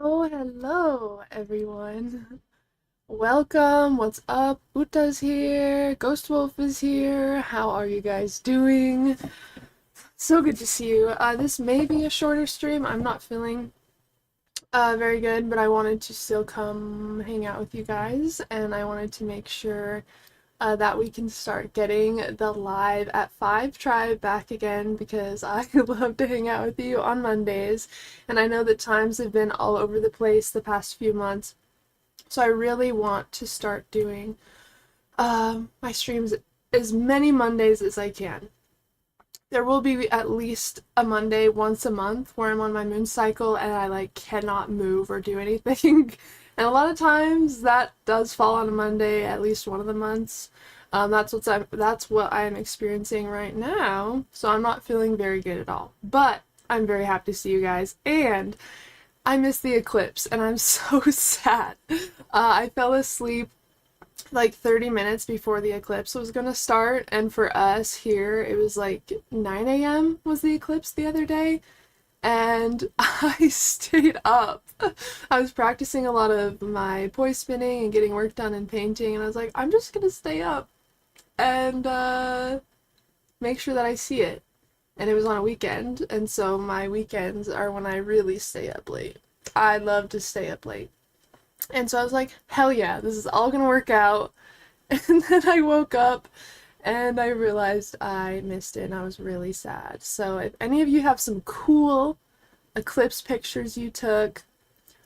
Oh, hello everyone. Welcome. What's up? Utta's here. Ghost Wolf is here. How are you guys doing? So good to see you. This may be a shorter stream. I'm not feeling very good, but I wanted to still come hang out with you guys, and I wanted to make sure that we can start getting the live at 5 tribe back again because I love to hang out with you on Mondays, and I know that times have been all over the place the past few months, so I really want to start doing my streams as many Mondays as I can. There will be at least a Monday once a month where I'm on my moon cycle and I cannot move or do anything. And a lot of times that does fall on a Monday at least one of the months. That's what I'm experiencing right now. So I'm not feeling very good at all. But I'm very happy to see you guys, and I missed the eclipse and I'm so sad. I fell asleep like 30 minutes before the eclipse was gonna start, and for us here it was like 9 a.m. was the eclipse the other day, and I stayed up. I was practicing a lot of my poi spinning and getting work done and painting, and I was like, I'm just gonna stay up and make sure that I see it. And it was on a weekend, and so my weekends are when I really stay up late. I love to stay up late. And so I was like, hell yeah, this is all gonna work out. And then I woke up and I realized I missed it and I was really sad. So if any of you have some cool eclipse pictures you took,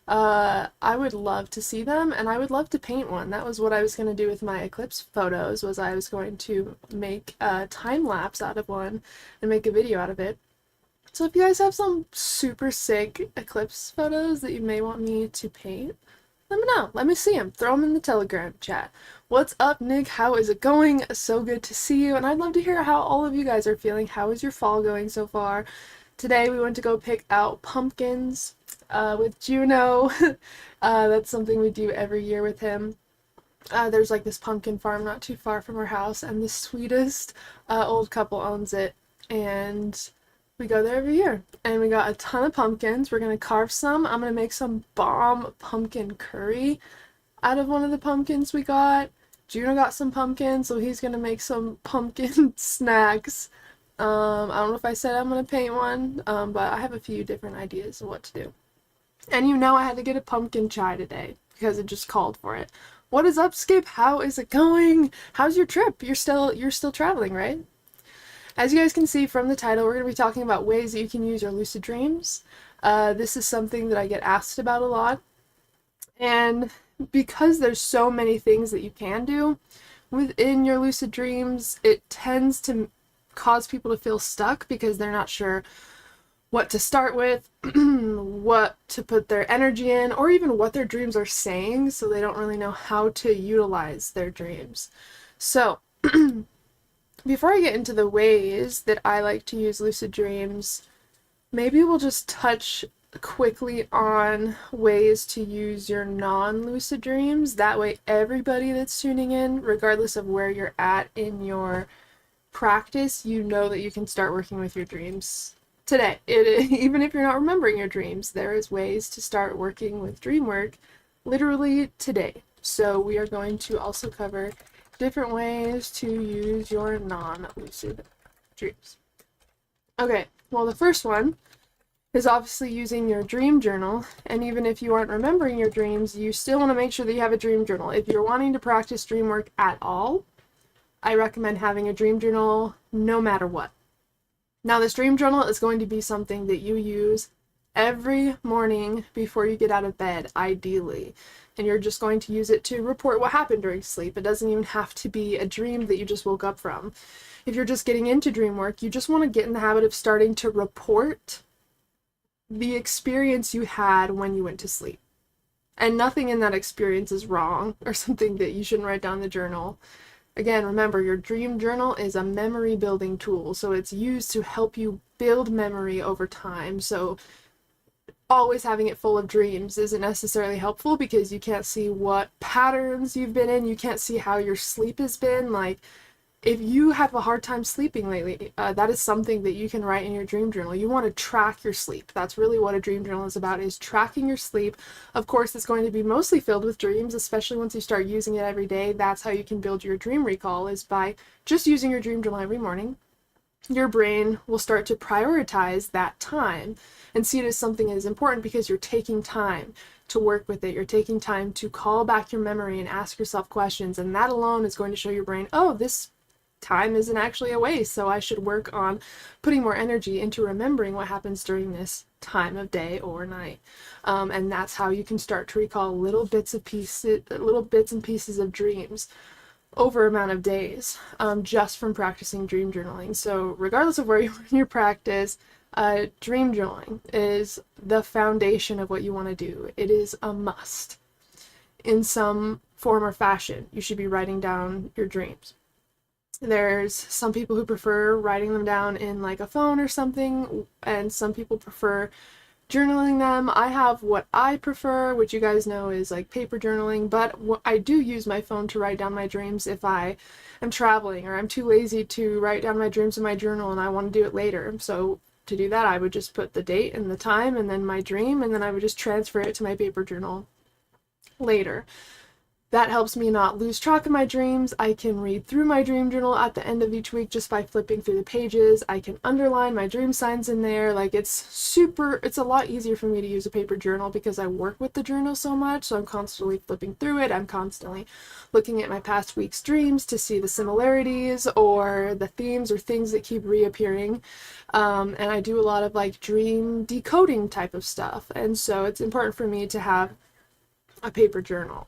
I would love to see them, and I would love to paint one. That was what I was going to do with my eclipse photos, was I was going to make a time lapse out of one and make a video out of it. So if you guys have some super sick eclipse photos that you may want me to paint, let me know. Let me see them. Throw them in the Telegram chat. What's up, Nick? How is it going? So good to see you, and I'd love to hear how all of you guys are feeling. How is your fall going so far? Today we went to go pick out pumpkins with Juno. That's something we do every year with him. There's like this pumpkin farm not too far from our house, and the sweetest old couple owns it, and we go there every year. And we got a ton of pumpkins. We're gonna carve some. I'm gonna make some bomb pumpkin curry out of one of the pumpkins we got. Juno got some pumpkins, so he's gonna make some pumpkin snacks. I don't know if I said I'm gonna paint one, but I have a few different ideas of what to do. And you know I had to get a pumpkin chai today because it just called for it. What is up, Skip? How is it going? How's your trip? You're still traveling, right? As you guys can see from the title, we're going to be talking about ways that you can use your lucid dreams. This is something that I get asked about a lot. And because there's so many things that you can do within your lucid dreams, it tends to cause people to feel stuck because they're not sure what to start with, what to put their energy in, or even what their dreams are saying, so they don't really know how to utilize their dreams. So, before I get into the ways that I like to use lucid dreams, maybe we'll just touch quickly on ways to use your non-lucid dreams. That way everybody that's tuning in, regardless of where you're at in your practice, you know that you can start working with your dreams today. Even if you're not remembering your dreams, there is ways to start working with dream work literally today. So we are going to also cover different ways to use your non-lucid dreams. Okay, well, the first one is obviously using your dream journal, and even if you aren't remembering your dreams, you still want to make sure that you have a dream journal. If you're wanting to practice dream work at all, I recommend having a dream journal no matter what. Now, this dream journal is going to be something that you use every morning before you get out of bed, ideally. And you're just going to use it to report what happened during sleep. It doesn't even have to be a dream that you just woke up from. If you're just getting into dream work, you just want to get in the habit of starting to report the experience you had when you went to sleep. And nothing in that experience is wrong or something that you shouldn't write down in the journal. Again, remember, your dream journal is a memory building tool, so it's used to help you build memory over time. So always having it full of dreams isn't necessarily helpful because you can't see what patterns you've been in, you can't see how your sleep has been. Like, If you have a hard time sleeping lately, that is something that you can write in your dream journal. You want to track your sleep. That's really what a dream journal is about, is tracking your sleep. Of course, it's going to be mostly filled with dreams, especially once you start using it every day. That's how you can build your dream recall, is by just using your dream journal every morning. Your brain will start to prioritize that time and see it as something that is important because you're taking time to work with it. You're taking time to call back your memory and ask yourself questions, and that alone is going to show your brain, oh, this time isn't actually a waste, so I should work on putting more energy into remembering what happens during this time of day or night. And that's how you can start to recall little bits and pieces of dreams over amount of days, just from practicing dream journaling. So regardless of where you are in your practice, dream journaling is the foundation of what you want to do. It is a must. In some form or fashion, you should be writing down your dreams. There's some people who prefer writing them down in like a phone or something, and some people prefer journaling them. I have what I prefer, which you guys know is like paper journaling, but I do use my phone to write down my dreams if I am traveling or I'm too lazy to write down my dreams in my journal and I want to do it later. So to do that, I would just put the date and the time and then my dream, and then I would just transfer it to my paper journal later. That helps me not lose track of my dreams. I can read through my dream journal at the end of each week just by flipping through the pages. I can underline my dream signs in there. Like, it's a lot easier for me to use a paper journal because I work with the journal so much, so I'm constantly flipping through it. I'm constantly looking at my past week's dreams to see the similarities or the themes or things that keep reappearing. And I do a lot of like dream decoding type of stuff. And so it's important for me to have a paper journal.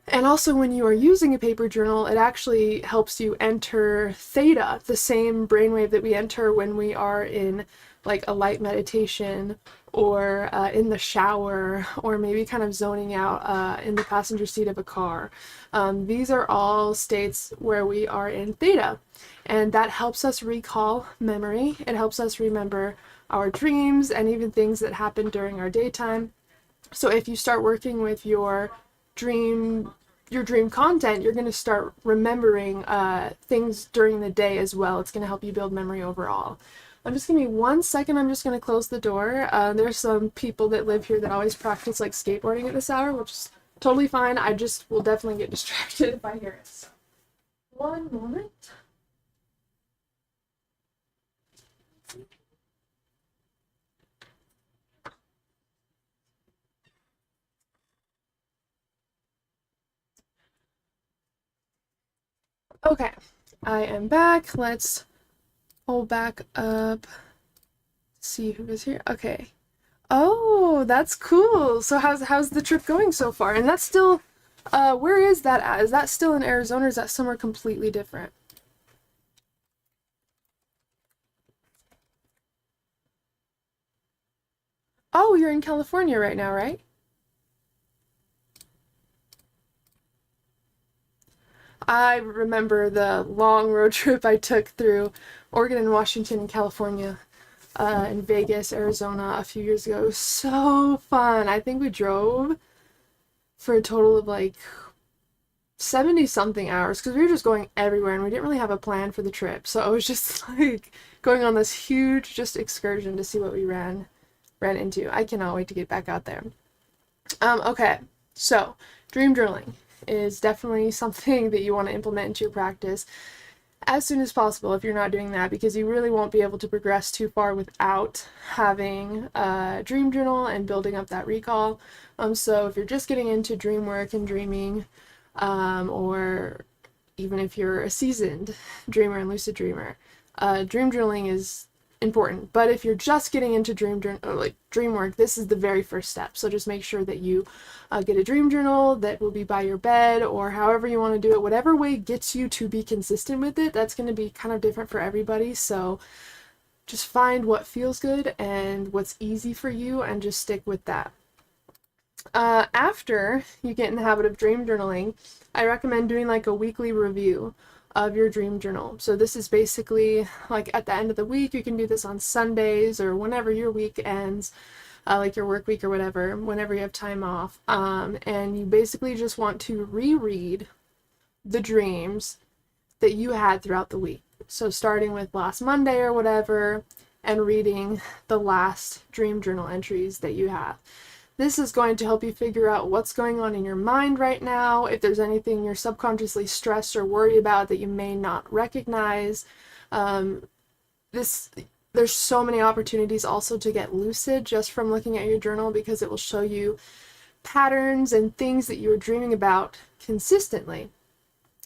And also, when you are using a paper journal, it actually helps you enter theta, the same brainwave that we enter when we are in like a light meditation or in the shower, or maybe kind of zoning out in the passenger seat of a car. These are all states where we are in theta, and that helps us recall memory. It helps us remember our dreams and even things that happened during our daytime. So if you start working with your dream content, you're going to start remembering things during the day as well. It's going to help you build memory overall. Just give me 1 second. I'm just going to close the door. There's some people that live here that always practice like skateboarding at this hour, which is totally fine. I just will definitely get distracted if I hear it. So, one moment. Okay, I am back. Let's pull back up, see who is here. Okay. Oh, that's cool. So how's the trip going so far? And that's still, where is that at? Is that still in Arizona, or is that somewhere completely different? Oh, you're in California right now, right? I remember the long road trip I took through Oregon and Washington and California, in Vegas, Arizona a few years ago. It was so fun. I think we drove for a total of like 70 something hours because we were just going everywhere and we didn't really have a plan for the trip. So it was just like going on this huge just excursion to see what we ran into. I cannot wait to get back out there. Okay, so dream journaling is definitely something that you want to implement into your practice as soon as possible if you're not doing that, because you really won't be able to progress too far without having a dream journal and building up that recall. So if you're just getting into dream work and dreaming, or even if you're a seasoned dreamer and lucid dreamer, dream journaling is important. But if you're just getting into dream work, this is the very first step. So just make sure that you get a dream journal that will be by your bed, or however you want to do it, whatever way gets you to be consistent with it. That's going to be kind of different for everybody. So just find what feels good and what's easy for you and just stick with that. After you get in the habit of dream journaling, I recommend doing like a weekly review of your dream journal. So this is basically like at the end of the week. You can do this on Sundays or whenever your week ends, like your work week or whatever, whenever you have time off. And you basically just want to reread the dreams that you had throughout the week. So starting with last Monday or whatever, and reading the last dream journal entries that you have. This is going to help you figure out what's going on in your mind right now, if there's anything you're subconsciously stressed or worried about that you may not recognize. There's so many opportunities also to get lucid just from looking at your journal, because it will show you patterns and things that you were dreaming about consistently.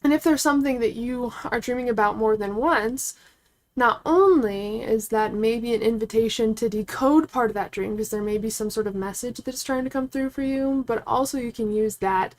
And if there's something that you are dreaming about more than once, not only is that maybe an invitation to decode part of that dream, because there may be some sort of message that's trying to come through for you, but also you can use that,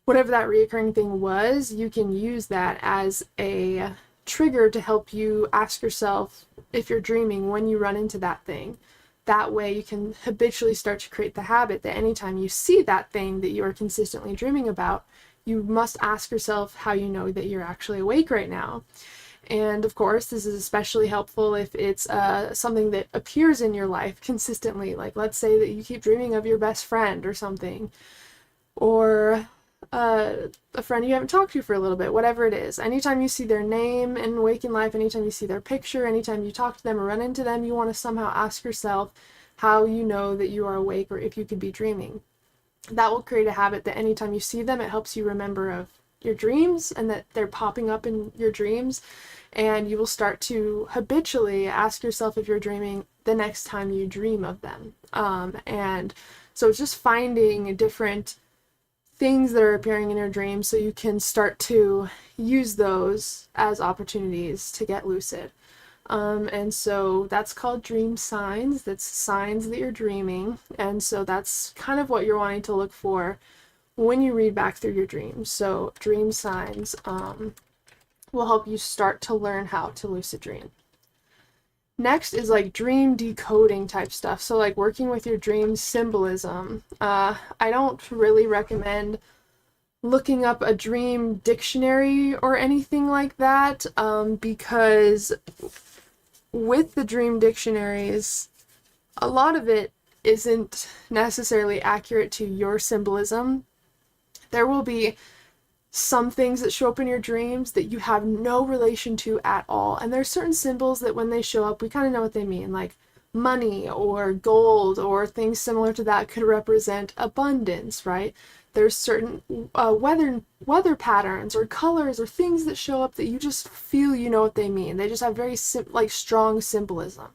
whatever that reoccurring thing was, you can use that as a trigger to help you ask yourself if you're dreaming when you run into that thing. That way you can habitually start to create the habit that anytime you see that thing that you are consistently dreaming about, you must ask yourself how you know that you're actually awake right now. And of course, this is especially helpful if it's something that appears in your life consistently. Like, let's say that you keep dreaming of your best friend or something, or a friend you haven't talked to for a little bit, whatever it is. Anytime you see their name in waking life, anytime you see their picture, anytime you talk to them or run into them, you want to somehow ask yourself how you know that you are awake or if you could be dreaming. That will create a habit that anytime you see them, it helps you remember of your dreams and that they're popping up in your dreams, and you will start to habitually ask yourself if you're dreaming the next time you dream of them. And so it's just finding different things that are appearing in your dreams so you can start to use those as opportunities to get lucid. And so that's called dream signs. That's signs that you're dreaming. And so that's kind of what you're wanting to look for when you read back through your dreams. So dream signs will help you start to learn how to lucid dream. Next is like dream decoding type stuff. So like working with your dream symbolism. I don't really recommend looking up a dream dictionary or anything like that, because with the dream dictionaries, a lot of it isn't necessarily accurate to your symbolism. There will be some things that show up in your dreams that you have no relation to at all. And there's certain symbols that when they show up, we kind of know what they mean, like money or gold or things similar to that could represent abundance, right? There's certain weather patterns or colors or things that show up that you just feel you know what they mean. They just have very strong symbolism.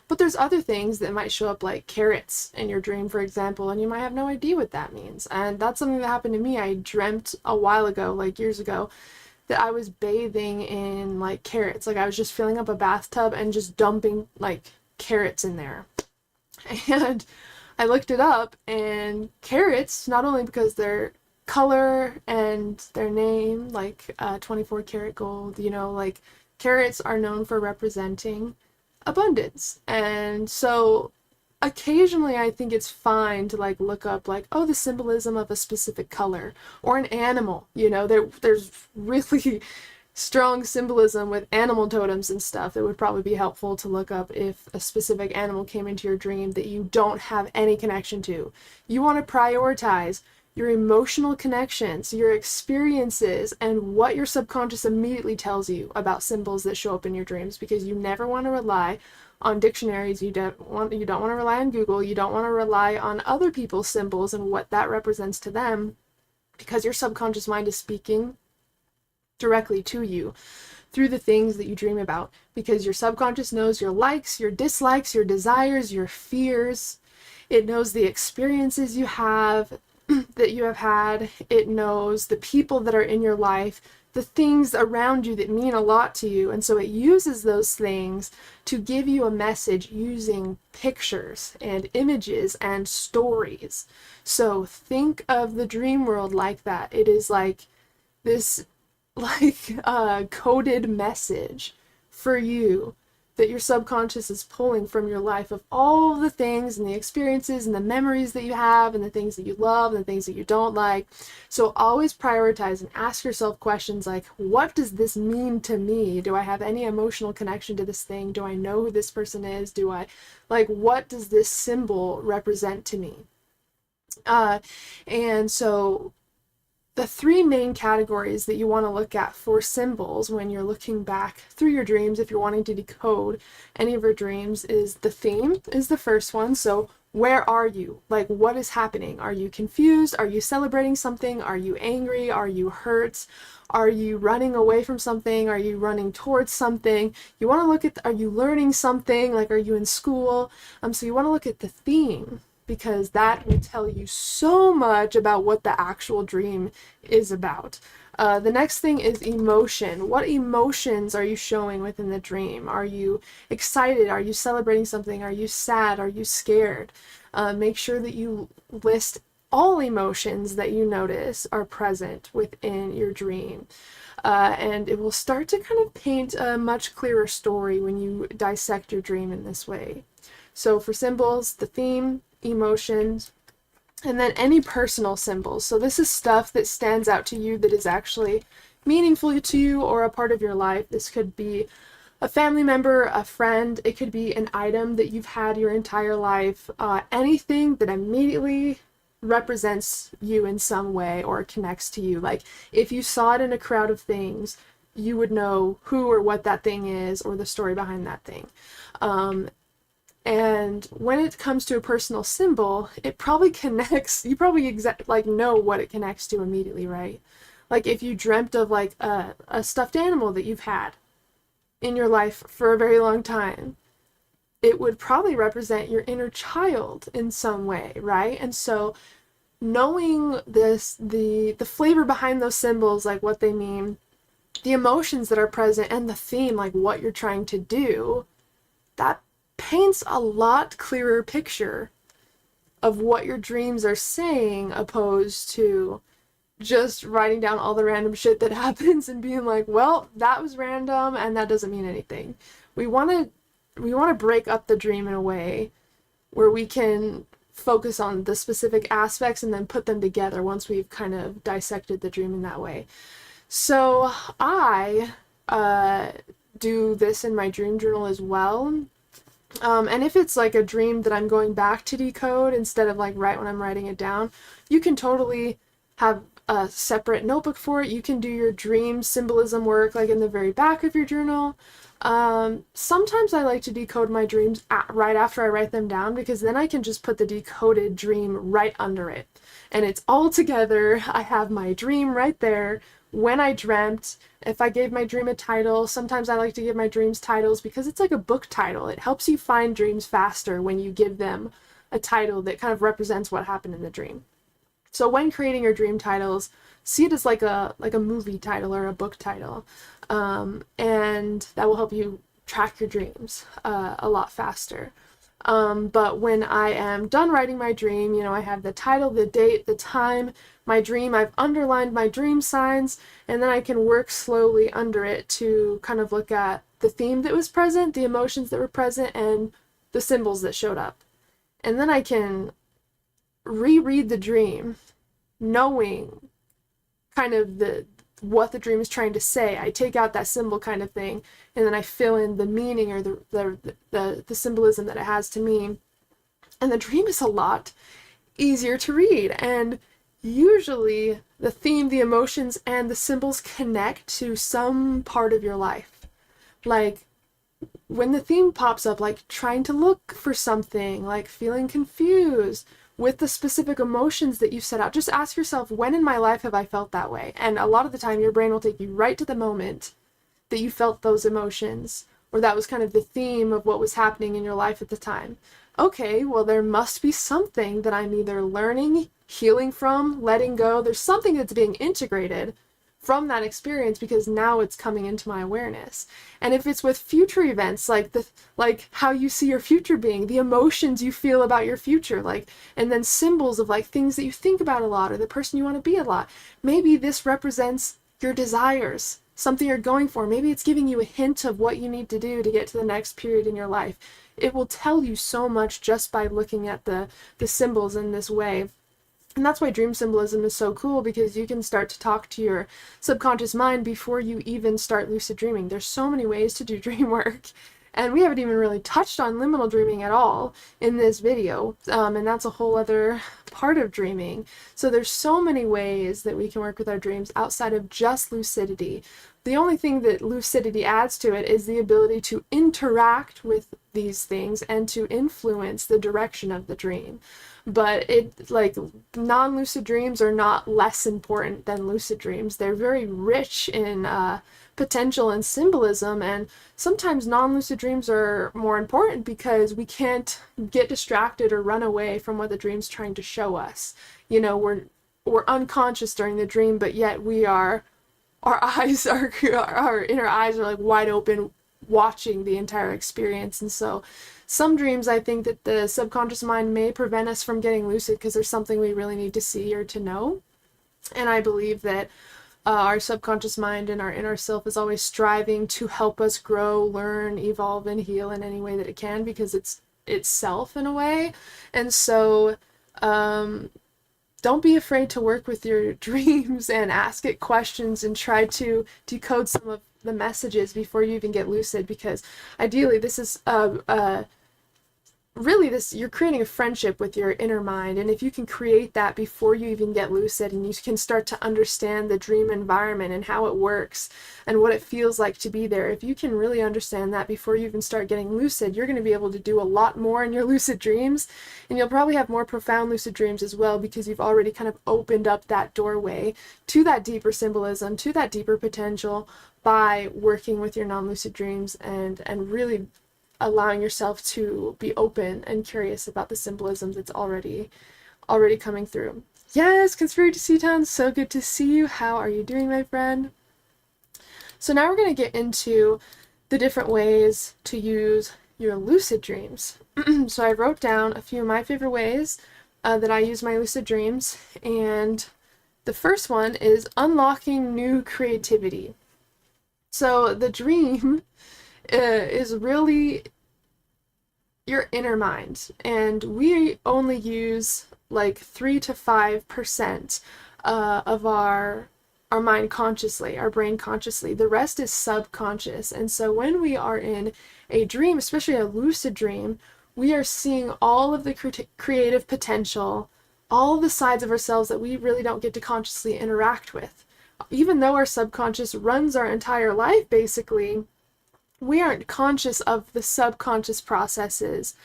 But there's other things that might show up like carrots in your dream, for example, and you might have no idea what that means. And that's something that happened to me. I dreamt a while ago, like years ago, that I was bathing in like carrots. Like I was just filling up a bathtub and just dumping like carrots in there. And I looked it up, and carrots, not only because their color and their name, like 24 karat gold, you know, like carrots are known for representing abundance. And so occasionally I think it's fine to like look up like, oh, the symbolism of a specific color or an animal, you know, there's really strong symbolism with animal totems and stuff. It would probably be helpful to look up if a specific animal came into your dream that you don't have any connection to. You want to prioritize your emotional connections, your experiences, and what your subconscious immediately tells you about symbols that show up in your dreams, because you never want to rely on dictionaries, you don't want to rely on Google, you don't want to rely on other people's symbols and what that represents to them, because your subconscious mind is speaking directly to you through the things that you dream about, because your subconscious knows your likes, your dislikes, your desires, your fears. It knows the experiences you have that you have had. It knows the people that are in your life, the things around you that mean a lot to you, and so it uses those things to give you a message using pictures and images and stories. So think of the dream world like that. It is like this coded message for you that your subconscious is pulling from your life of all the things and the experiences and the memories that you have and the things that you love and the things that you don't like. So always prioritize and ask yourself questions like, what does this mean to me? Do I have any emotional connection to this thing? Do I know who this person is? What does this symbol represent to me? And so the three main categories that you want to look at for symbols when you're looking back through your dreams, if you're wanting to decode any of your dreams, is the theme is the first one. So where are you? Like, what is happening? Are you confused? Are you celebrating something? Are you angry? Are you hurt? Are you running away from something? Are you running towards something? You want to look at, are you learning something? Like, are you in school? So you want to look at the theme, because that will tell you so much about what the actual dream is about. The next thing is emotion. What emotions are you showing within the dream? Are you excited? Are you celebrating something? Are you sad? Are you scared? Make sure that you list all emotions that you notice are present within your dream. And it will start to kind of paint a much clearer story when you dissect your dream in this way. So for symbols, the theme, emotions, and then any personal symbols. So this is stuff that stands out to you that is actually meaningful to you or a part of your life. This could be a family member, a friend, it could be an item that you've had your entire life, anything that immediately represents you in some way or connects to you. Like, if you saw it in a crowd of things, you would know who or what that thing is or the story behind that thing. And when it comes to a personal symbol, it probably connects, you probably know what it connects to immediately, right? Like, if you dreamt of like a stuffed animal that you've had in your life for a very long time, it would probably represent your inner child in some way, right? And so knowing this, the flavor behind those symbols, like what they mean, the emotions that are present, and the theme, like what you're trying to do, that paints a lot clearer picture of what your dreams are saying, opposed to just writing down all the random shit that happens and being like, well, that was random and that doesn't mean anything. We want to break up the dream in a way where we can focus on the specific aspects and then put them together once we've kind of dissected the dream in that way. So I do this in my dream journal as well. And if it's like a dream that I'm going back to decode instead of like right when I'm writing it down, you can totally have a separate notebook for it. You can do your dream symbolism work like in the very back of your journal. Sometimes I like to decode my dreams right after I write them down, because then I can just put the decoded dream right under it. And it's all together. I have my dream right there. When I dreamt, if I gave my dream a title, sometimes I like to give my dreams titles because it's like a book title. It helps you find dreams faster when you give them a title that kind of represents what happened in the dream. So when creating your dream titles, see it as like a movie title or a book title, and that will help you track your dreams a lot faster. But when I am done writing my dream, you know, I have the title, the date, the time, my dream, I've underlined my dream signs, and then I can work slowly under it to kind of look at the theme that was present, the emotions that were present, and the symbols that showed up. And then I can reread the dream, knowing kind of what the dream is trying to say. I take out that symbol kind of thing, and then I fill in the meaning or the symbolism that it has to me. And the dream is a lot easier to read. And usually the theme, the emotions, and the symbols connect to some part of your life. Like when the theme pops up, like trying to look for something, like feeling confused, with the specific emotions that you set out, just ask yourself, when in my life have I felt that way? And a lot of the time your brain will take you right to the moment that you felt those emotions, or that was kind of the theme of what was happening in your life at the time. Okay, well, there must be something that I'm either learning, healing from, letting go. There's something that's being integrated from that experience, because now it's coming into my awareness. And if it's with future events, like how you see your future being, the emotions you feel about your future, like, and then symbols of like things that you think about a lot or the person you want to be a lot. Maybe this represents your desires, something you're going for. Maybe it's giving you a hint of what you need to do to get to the next period in your life. It will tell you so much just by looking at the symbols in this way. And that's why dream symbolism is so cool, because you can start to talk to your subconscious mind before you even start lucid dreaming. There's so many ways to do dream work, And we haven't even really touched on liminal dreaming at all in this video, and that's a whole other part of dreaming. So there's so many ways that we can work with our dreams outside of just lucidity. The only thing that lucidity adds to it is the ability to interact with these things and to influence the direction of the dream. But non-lucid dreams are not less important than lucid dreams. They're very rich in potential and symbolism, and sometimes non-lucid dreams are more important because we can't get distracted or run away from what the dream's trying to show us. You know, we're unconscious during the dream, but yet our inner eyes are like wide open, watching the entire experience. And so some dreams, I think that the subconscious mind may prevent us from getting lucid because there's something we really need to see or to know. And I believe that our subconscious mind and our inner self is always striving to help us grow, learn, evolve, and heal in any way that it can, because it's itself in a way. And so don't be afraid to work with your dreams and ask it questions and try to decode some of the messages before you even get lucid, because ideally this is you're creating a friendship with your inner mind, and if you can create that before you even get lucid, and you can start to understand the dream environment and how it works and what it feels like to be there, if you can really understand that before you even start getting lucid, you're going to be able to do a lot more in your lucid dreams, and you'll probably have more profound lucid dreams as well, because you've already kind of opened up that doorway to that deeper symbolism, to that deeper potential, by working with your non-lucid dreams and really allowing yourself to be open and curious about the symbolism that's already coming through. Yes, Conspiracy C-Town, so good to see you. How are you doing, my friend? So now we're going to get into the different ways to use your lucid dreams. So I wrote down a few of my favorite ways that I use my lucid dreams, and the first one is unlocking new creativity. So the dream is really your inner mind, and we only use like 3 to 5% of our mind consciously, our brain consciously. The rest is subconscious. And so when we are in a dream, especially a lucid dream, we are seeing all of the creative potential, all of the sides of ourselves that we really don't get to consciously interact with. Even though our subconscious runs our entire life, basically, we aren't conscious of the subconscious processes.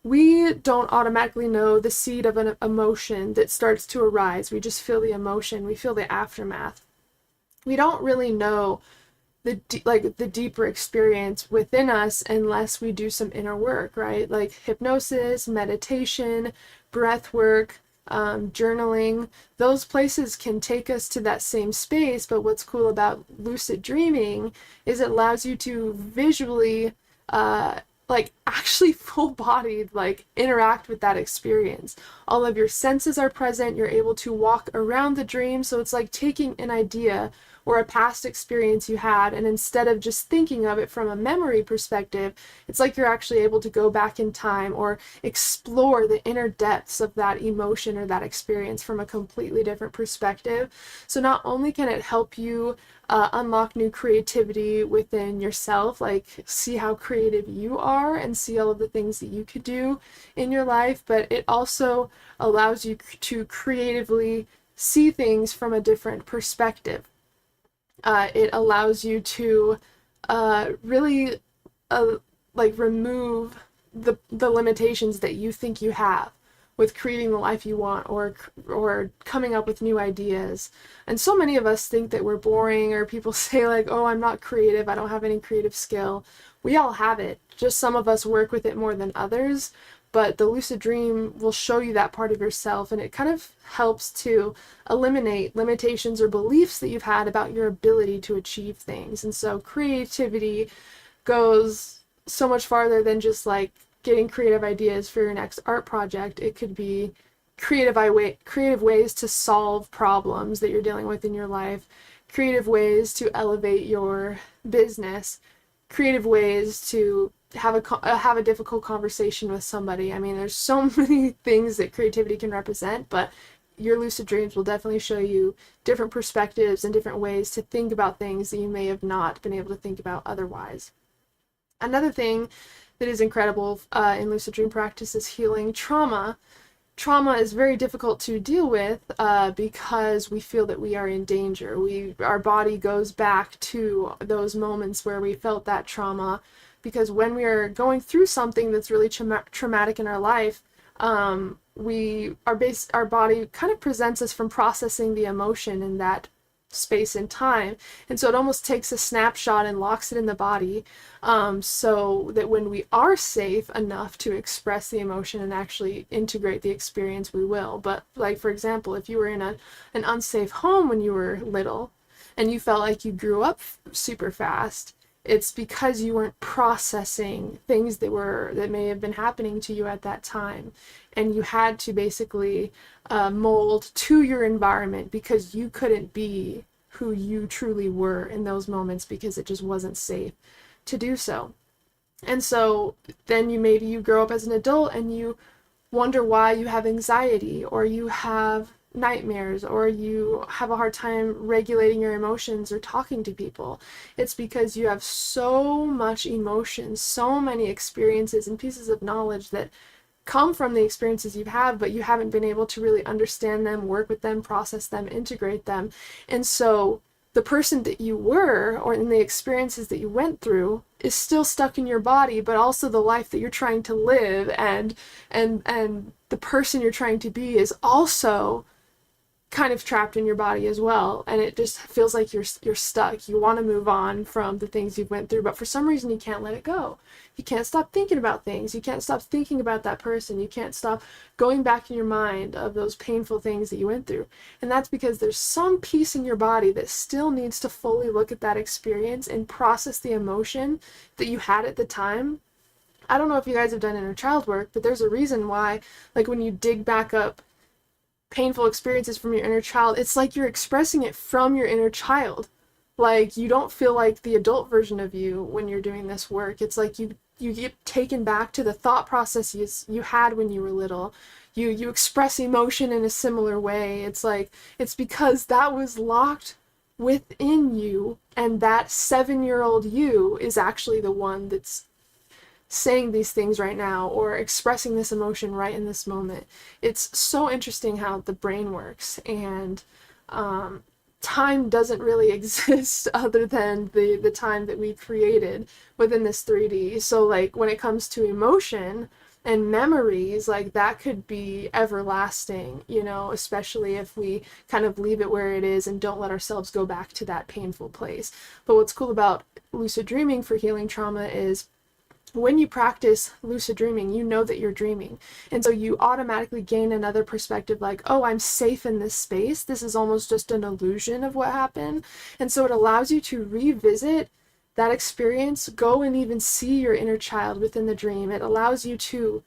We don't automatically know the seed of an emotion that starts to arise. We just feel the emotion. We feel the aftermath. We don't really know the deeper experience within us unless we do some inner work, right? Like hypnosis, meditation, breath work, journaling. Those places can take us to that same space, but what's cool about lucid dreaming is it allows you to visually actually full-bodied interact with that experience. All of your senses are present. You're able to walk around the dream, so it's like taking an idea or a past experience you had, and instead of just thinking of it from a memory perspective, it's like you're actually able to go back in time or explore the inner depths of that emotion or that experience from a completely different perspective. So not only can it help you unlock new creativity within yourself, like see how creative you are and see all of the things that you could do in your life, but it also allows you to creatively see things from a different perspective. It allows you to really remove the limitations that you think you have with creating the life you want, or coming up with new ideas. And so many of us think that we're boring, or people say like, oh, I'm not creative, I don't have any creative skill. We all have it, just some of us work with it more than others. But the lucid dream will show you that part of yourself, and it kind of helps to eliminate limitations or beliefs that you've had about your ability to achieve things. And so creativity goes so much farther than just like getting creative ideas for your next art project. It could be creative ways to solve problems that you're dealing with in your life, creative ways to elevate your business, creative ways to have a difficult conversation with somebody. I mean, there's so many things that creativity can represent, but your lucid dreams will definitely show you different perspectives and different ways to think about things that you may have not been able to think about otherwise. Another thing that is incredible in lucid dream practice is healing trauma. Trauma is very difficult to deal with because we feel that we are in danger. Our body goes back to those moments where we felt that trauma, because when we are going through something that's really traumatic in our life, our body kind of prevents us from processing the emotion in that space and time, and so it almost takes a snapshot and locks it in the body, so that when we are safe enough to express the emotion and actually integrate the experience, we will. But like, for example, if you were in an unsafe home when you were little and you felt like you grew up super fast, it's because you weren't processing things that may have been happening to you at that time, and you had to basically mold to your environment because you couldn't be who you truly were in those moments because it just wasn't safe to do so. And so then you grow up as an adult and you wonder why you have anxiety, or you have nightmares, or you have a hard time regulating your emotions or talking to people. It's because you have so much emotion, so many experiences and pieces of knowledge that come from the experiences you've had, but you haven't been able to really understand them, work with them, process them, integrate them. And so the person that you were, or in the experiences that you went through, is still stuck in your body, but also the life that you're trying to live and the person you're trying to be is also kind of trapped in your body as well, and it just feels like you're stuck. You want to move on from the things you've went through, but for some reason you can't let it go. You can't stop thinking about things. You can't stop thinking about that person. You can't stop going back in your mind of those painful things that you went through. And that's because there's some piece in your body that still needs to fully look at that experience and process the emotion that you had at the time. I don't know if you guys have done inner child work, but there's a reason why, like, when you dig back up painful experiences from your inner child, it's like you're expressing it from your inner child. Like, you don't feel like the adult version of you when you're doing this work. It's like you get taken back to the thought processes you had when you were little. You express emotion in a similar way. It's like, it's because that was locked within you, and that 7-year-old you is actually the one that's saying these things right now or expressing this emotion right in this moment. It's so interesting how the brain works, and time doesn't really exist other than the time that we created within this 3D. So like, when it comes to emotion and memories, like, that could be everlasting, you know, especially if we kind of leave it where it is and don't let ourselves go back to that painful place. But what's cool about lucid dreaming for healing trauma is, when you practice lucid dreaming, you know that you're dreaming. And so you automatically gain another perspective, like, oh, I'm safe in this space. This is almost just an illusion of what happened. And so it allows you to revisit that experience, go and even see your inner child within the dream. It allows you to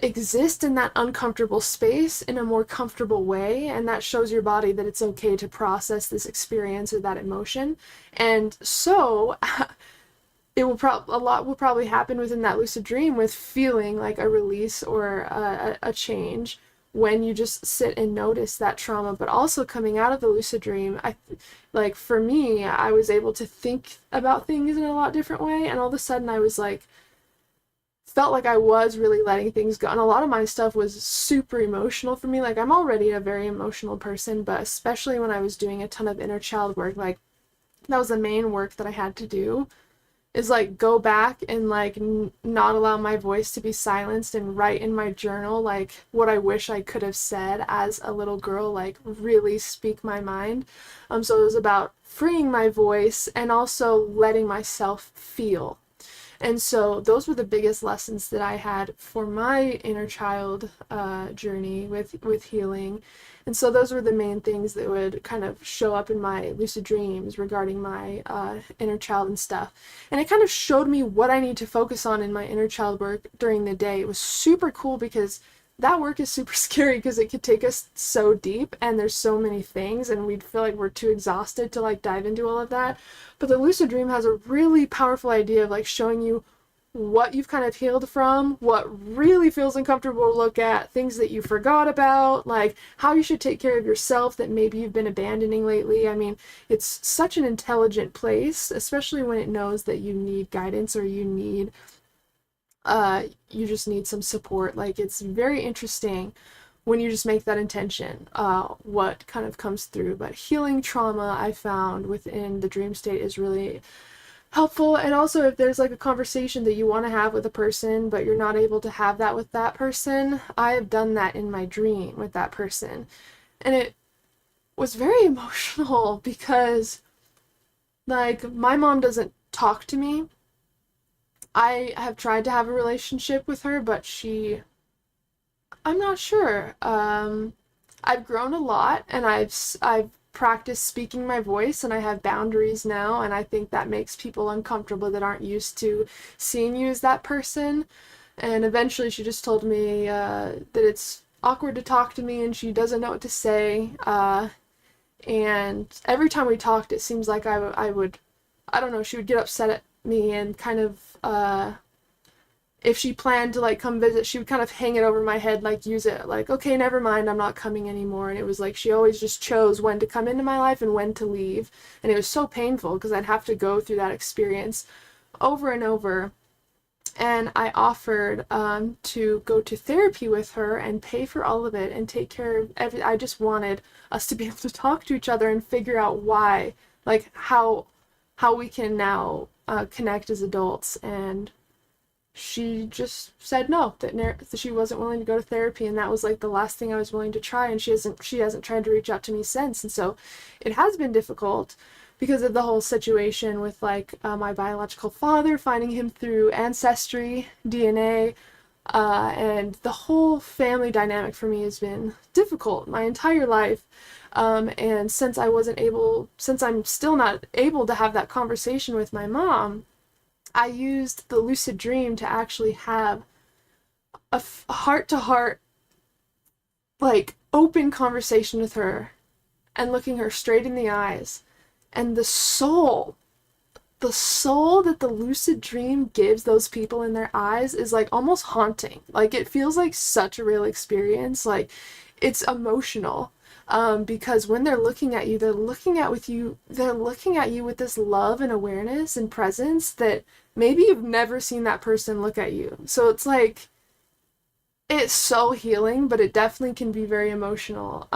exist in that uncomfortable space in a more comfortable way, and that shows your body that it's okay to process this experience or that emotion. And so a lot will probably happen within that lucid dream with feeling like a release or a change when you just sit and notice that trauma. But also, coming out of the lucid dream, like, for me, I was able to think about things in a lot different way, and all of a sudden I was like, felt like I was really letting things go. And a lot of my stuff was super emotional for me. Like, I'm already a very emotional person, but especially when I was doing a ton of inner child work, like, that was the main work that I had to do, is like, go back and like not allow my voice to be silenced and write in my journal like what I wish I could have said as a little girl, like really speak my mind. So it was about freeing my voice and also letting myself feel. And so those were the biggest lessons that I had for my inner child journey with healing. And so those were the main things that would kind of show up in my lucid dreams regarding my inner child and stuff. And it kind of showed me what I need to focus on in my inner child work during the day. It was super cool because that work is super scary because it could take us so deep and there's so many things and we'd feel like we're too exhausted to like dive into all of that. But the lucid dream has a really powerful idea of like showing you what you've kind of healed from, what really feels uncomfortable to look at, things that you forgot about, like how you should take care of yourself that maybe you've been abandoning lately. I mean, it's such an intelligent place, especially when it knows that you need guidance or you just need some support. Like, it's very interesting when you just make that intention, what kind of comes through. But healing trauma, I found within the dream state, is really helpful. And also, if there's like a conversation that you want to have with a person but you're not able to have that with that person, I have done that in my dream with that person, and it was very emotional because, like, my mom doesn't talk to me. I have tried to have a relationship with her, but I'm not sure. I've grown a lot, and I've practiced speaking my voice, and I have boundaries now, and I think that makes people uncomfortable that aren't used to seeing you as that person. And eventually she just told me that it's awkward to talk to me and she doesn't know what to say. And every time we talked, it seems like I don't know, she would get upset at me and kind of, if she planned to like come visit, she would kind of hang it over my head, like use it like, okay, never mind, I'm not coming anymore. And it was like she always just chose when to come into my life and when to leave. And it was so painful because I'd have to go through that experience over and over. And I offered to go to therapy with her and pay for all of it and take care of everything. I just wanted us to be able to talk to each other and figure out why, like how we can now connect as adults. And she just said no, that she wasn't willing to go to therapy, and that was like the last thing I was willing to try. And she hasn't tried to reach out to me since. And so it has been difficult because of the whole situation with like my biological father, finding him through ancestry, DNA, and the whole family dynamic for me has been difficult my entire life. And since I'm still not able to have that conversation with my mom, I used the lucid dream to actually have a heart-to-heart, like, open conversation with her and looking her straight in the eyes. And the soul that the lucid dream gives those people in their eyes is like almost haunting. Like, it feels like such a real experience. Like, it's emotional. Because when they're looking at you, they're looking at you with this love and awareness and presence that maybe you've never seen that person look at you. So it's like, it's so healing, but it definitely can be very emotional.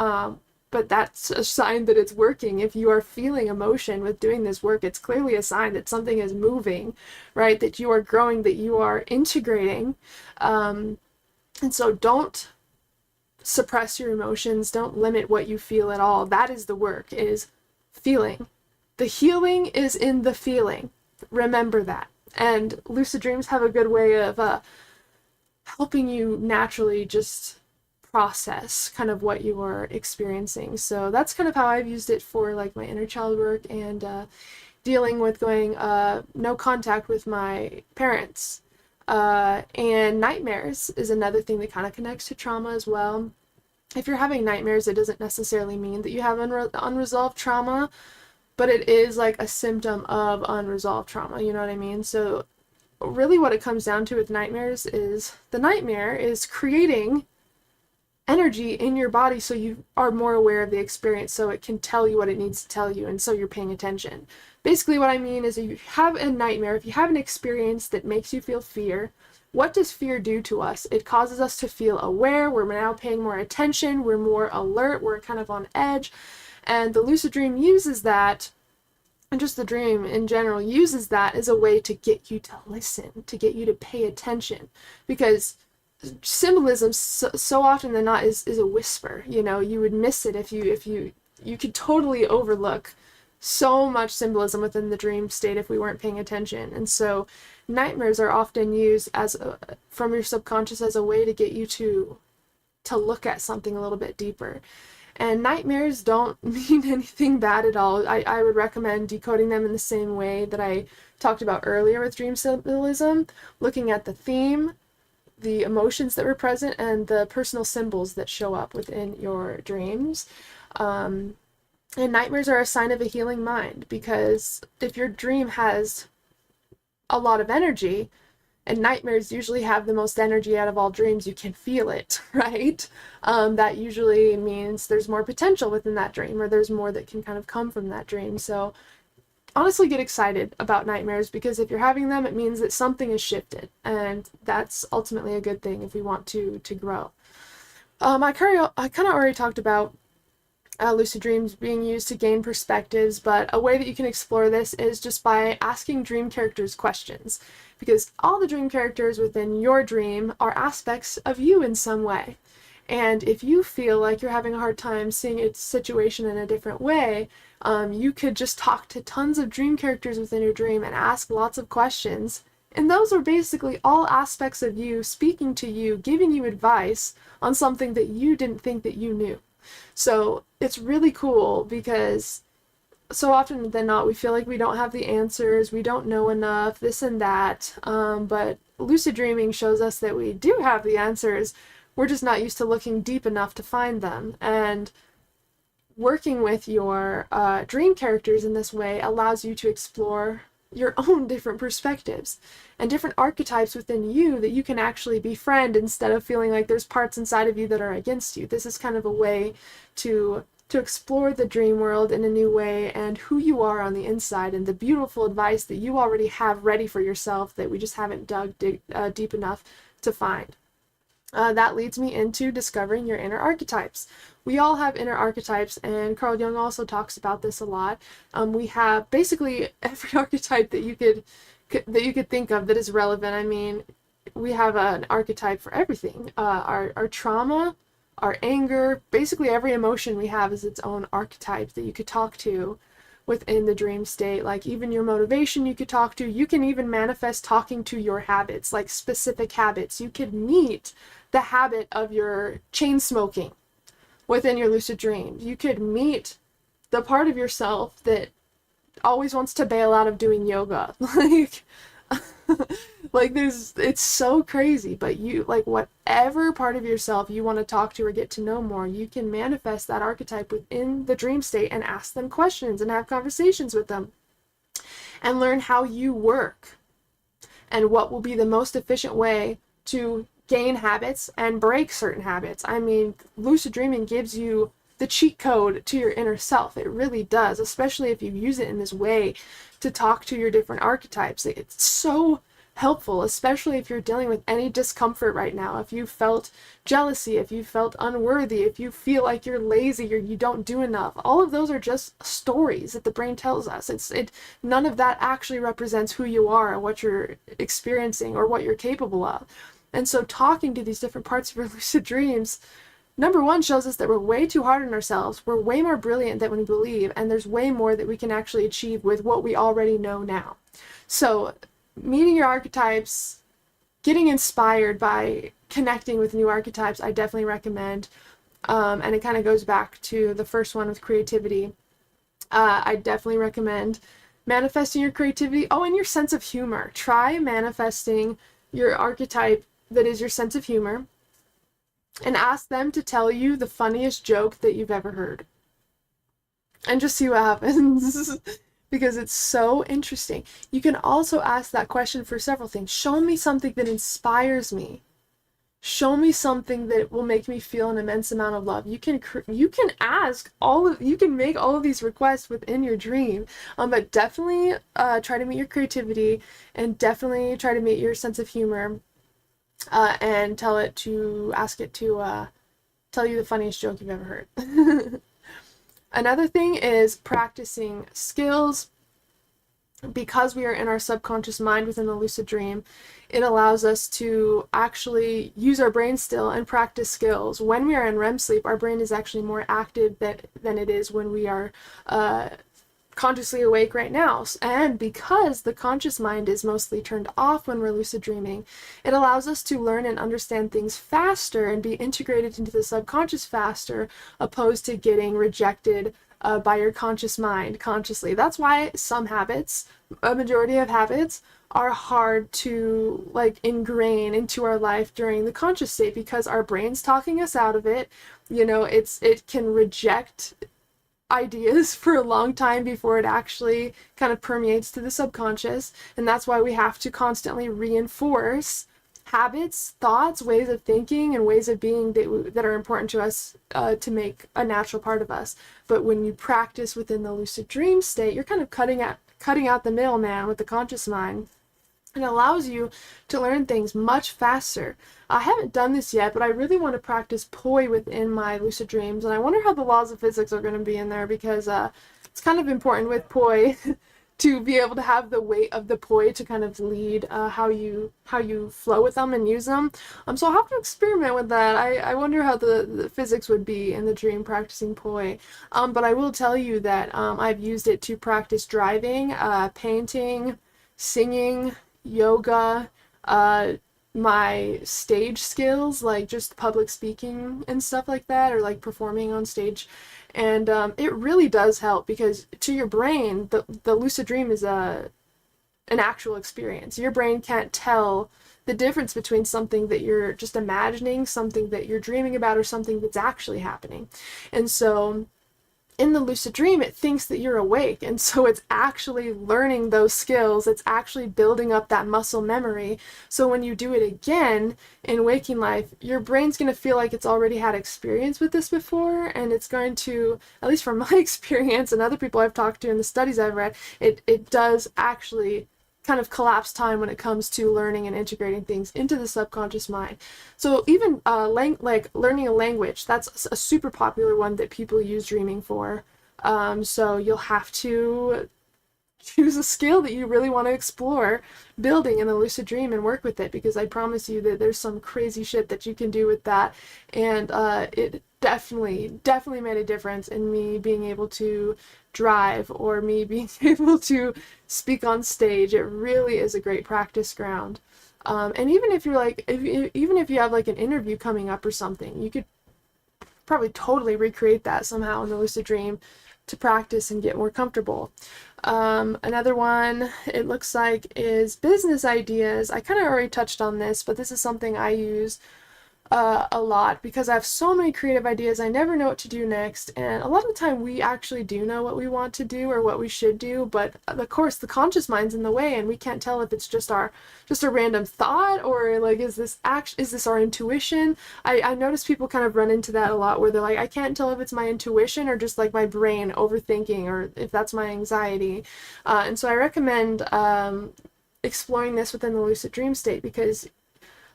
But that's a sign that it's working. If you are feeling emotion with doing this work, it's clearly a sign that something is moving, right? That you are growing, that you are integrating. And so don't suppress your emotions. Don't limit what you feel at all. That is the work, is feeling. The healing is in the feeling. Remember that. And lucid dreams have a good way of helping you naturally just process kind of what you are experiencing. So that's kind of how I've used it for like my inner child work and dealing with going no contact with my parents. And nightmares is another thing that kind of connects to trauma as well. If you're having nightmares, it doesn't necessarily mean that you have unresolved trauma, but it is like a symptom of unresolved trauma, you know what I mean? So really what it comes down to with nightmares is the nightmare is creating energy in your body so you are more aware of the experience, so it can tell you what it needs to tell you, and so you're paying attention. Basically what I mean is, if you have a nightmare, if you have an experience that makes you feel fear, what does fear do to us? It causes us to feel aware. We're now paying more attention, we're more alert, we're kind of on edge. And the lucid dream uses that, and just the dream in general uses that as a way to get you to listen, to get you to pay attention. Because symbolism so often than not is a whisper. You know, you would miss it if you could totally overlook so much symbolism within the dream state if we weren't paying attention. And so nightmares are often used from your subconscious as a way to get you to look at something a little bit deeper. And nightmares don't mean anything bad at all. I would recommend decoding them in the same way that I talked about earlier with dream symbolism, looking at the theme, the emotions that were present, and the personal symbols that show up within your dreams. And nightmares are a sign of a healing mind, because if your dream has a lot of energy, And nightmares usually have the most energy out of all dreams. You can feel it, right? That usually means there's more potential within that dream, or there's more that can kind of come from that dream. So honestly, get excited about nightmares, because if you're having them, it means that something has shifted, and that's ultimately a good thing if we want to grow. I kind of already talked about lucid dreams being used to gain perspectives, but a way that you can explore this is just by asking dream characters questions, because all the dream characters within your dream are aspects of you in some way. And if you feel like you're having a hard time seeing a situation in a different way, you could just talk to tons of dream characters within your dream and ask lots of questions. And those are basically all aspects of you speaking to you, giving you advice on something that you didn't think that you knew. So it's really cool, because so often than not we feel like we don't have the answers, we don't know enough, this and that, but lucid dreaming shows us that we do have the answers. We're just not used to looking deep enough to find them. And working with your dream characters in this way allows you to explore your own different perspectives and different archetypes within you that you can actually befriend, instead of feeling like there's parts inside of you that are against you. This is kind of a way to explore the dream world in a new way, and who you are on the inside, and the beautiful advice that you already have ready for yourself that we just haven't dug deep enough to find. That leads me into discovering your inner archetypes. We all have inner archetypes, and Carl Jung also talks about this a lot. We have basically every archetype that you could think of that is relevant. I mean, we have an archetype for everything. Our trauma, our anger, basically every emotion we have is its own archetype that you could talk to within the dream state. Like even your motivation you could talk to. You can even manifest talking to your habits, like specific habits. You could meet the habit of your chain smoking within your lucid dreams. You could meet the part of yourself that always wants to bail out of doing yoga. Like it's so crazy, but you, like, whatever part of yourself you want to talk to or get to know more, you can manifest that archetype within the dream state and ask them questions and have conversations with them and learn how you work and what will be the most efficient way to gain habits and break certain habits. I mean, lucid dreaming gives you the cheat code to your inner self. It really does, especially if you use it in this way to talk to your different archetypes. It's so helpful, especially if you're dealing with any discomfort right now. If you felt jealousy, if you felt unworthy, if you feel like you're lazy or you don't do enough, all of those are just stories that the brain tells us. None of that actually represents who you are or what you're experiencing or what you're capable of. And so talking to these different parts of your lucid dreams, number one, shows us that we're way too hard on ourselves. We're way more brilliant than we believe, and there's way more that we can actually achieve with what we already know now. So meeting your archetypes, getting inspired by connecting with new archetypes, I definitely recommend. And it kind of goes back to the first one with creativity. I definitely recommend manifesting your creativity. Oh, and your sense of humor. Try manifesting your archetype that is your sense of humor, and ask them to tell you the funniest joke that you've ever heard. And just see what happens. Because it's so interesting. You can also ask that question for several things. Show me something that inspires me. Show me something that will make me feel an immense amount of love. You can make all of these requests within your dream. But definitely try to meet your creativity, and definitely try to meet your sense of humor. And ask it to tell you the funniest joke you've ever heard. Another thing is practicing skills. Because we are in our subconscious mind within the lucid dream, it allows us to actually use our brain still and practice skills. When we are in REM sleep, our brain is actually more active than it is when we are consciously awake right now. And because the conscious mind is mostly turned off when we're lucid dreaming, it allows us to learn and understand things faster and be integrated into the subconscious faster, opposed to getting rejected by your conscious mind consciously. That's why some habits, a majority of habits, are hard to ingrain into our life during the conscious state, because our brain's talking us out of it. It can reject ideas for a long time before it actually kind of permeates to the subconscious, and that's why we have to constantly reinforce habits, thoughts, ways of thinking, and ways of being that are important to us to make a natural part of us. But when you practice within the lucid dream state, you're kind of cutting out the middleman with the conscious mind. It allows you to learn things much faster. I haven't done this yet, but I really want to practice poi within my lucid dreams, and I wonder how the laws of physics are going to be in there, because it's kind of important with poi to be able to have the weight of the poi to kind of lead how you flow with them and use them. So I'll have to experiment with that. I wonder how the physics would be in the dream practicing poi. But I will tell you that I've used it to practice driving, painting, singing, yoga, my stage skills, like just public speaking and stuff like that, or like performing on stage. And it really does help, because to your brain, the lucid dream is an actual experience. Your brain can't tell the difference between something that you're just imagining, something that you're dreaming about, or something that's actually happening. And so in the lucid dream, it thinks that you're awake, and so it's actually learning those skills. It's actually building up that muscle memory. So when you do it again in waking life, your brain's going to feel like it's already had experience with this before, and it's going to, at least from my experience and other people I've talked to and the studies I've read, it does actually kind of collapse time when it comes to learning and integrating things into the subconscious mind. So even like learning a language, that's a super popular one that people use dreaming for. So you'll have to choose a skill that you really want to explore building in the lucid dream and work with it, because I promise you that there's some crazy shit that you can do with that. And it definitely made a difference in me being able to drive, or me being able to speak on stage. It really is a great practice ground. And even if you're like, even if you have like an interview coming up or something, you could probably totally recreate that somehow in the lucid dream to practice and get more comfortable. Another one, it looks like, is business ideas. I kind of already touched on this, but this is something I use a lot, because I have so many creative ideas. I never know what to do next, and a lot of the time we actually do know what we want to do or what we should do, but of course the conscious mind's in the way, and we can't tell if it's just a random thought, or like, is this our intuition? I notice people kind of run into that a lot, where they're like, I can't tell if it's my intuition or just like my brain overthinking, or if that's my anxiety. And so I recommend exploring this within the lucid dream state, because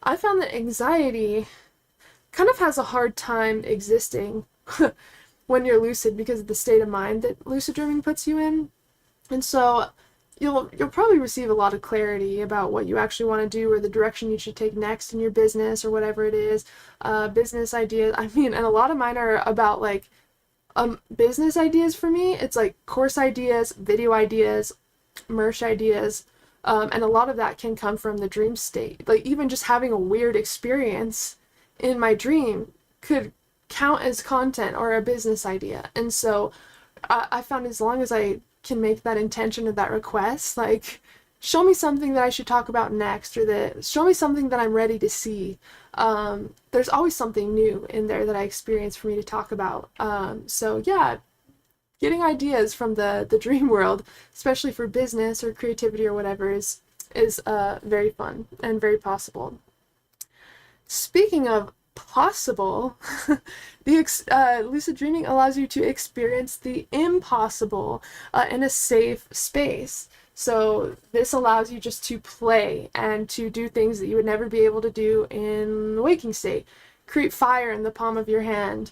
I found that anxiety kind of has a hard time existing when you're lucid, because of the state of mind that lucid dreaming puts you in. And so you'll probably receive a lot of clarity about what you actually want to do, or the direction you should take next in your business, or whatever it is. Business ideas, I mean, and a lot of mine are about like business ideas. For me, it's like course ideas, video ideas, merch ideas. And a lot of that can come from the dream state. Like, even just having a weird experience in my dream could count as content or a business idea. And so I found, as long as I can make that intention of that request, like, show me something that I should talk about next, or show me something that I'm ready to see. There's always something new in there that I experience for me to talk about. So yeah, getting ideas from the dream world, especially for business or creativity or whatever, is very fun and very possible. Speaking of possible, lucid dreaming allows you to experience the impossible in a safe space. So this allows you just to play and to do things that you would never be able to do in the waking state. Create fire in the palm of your hand.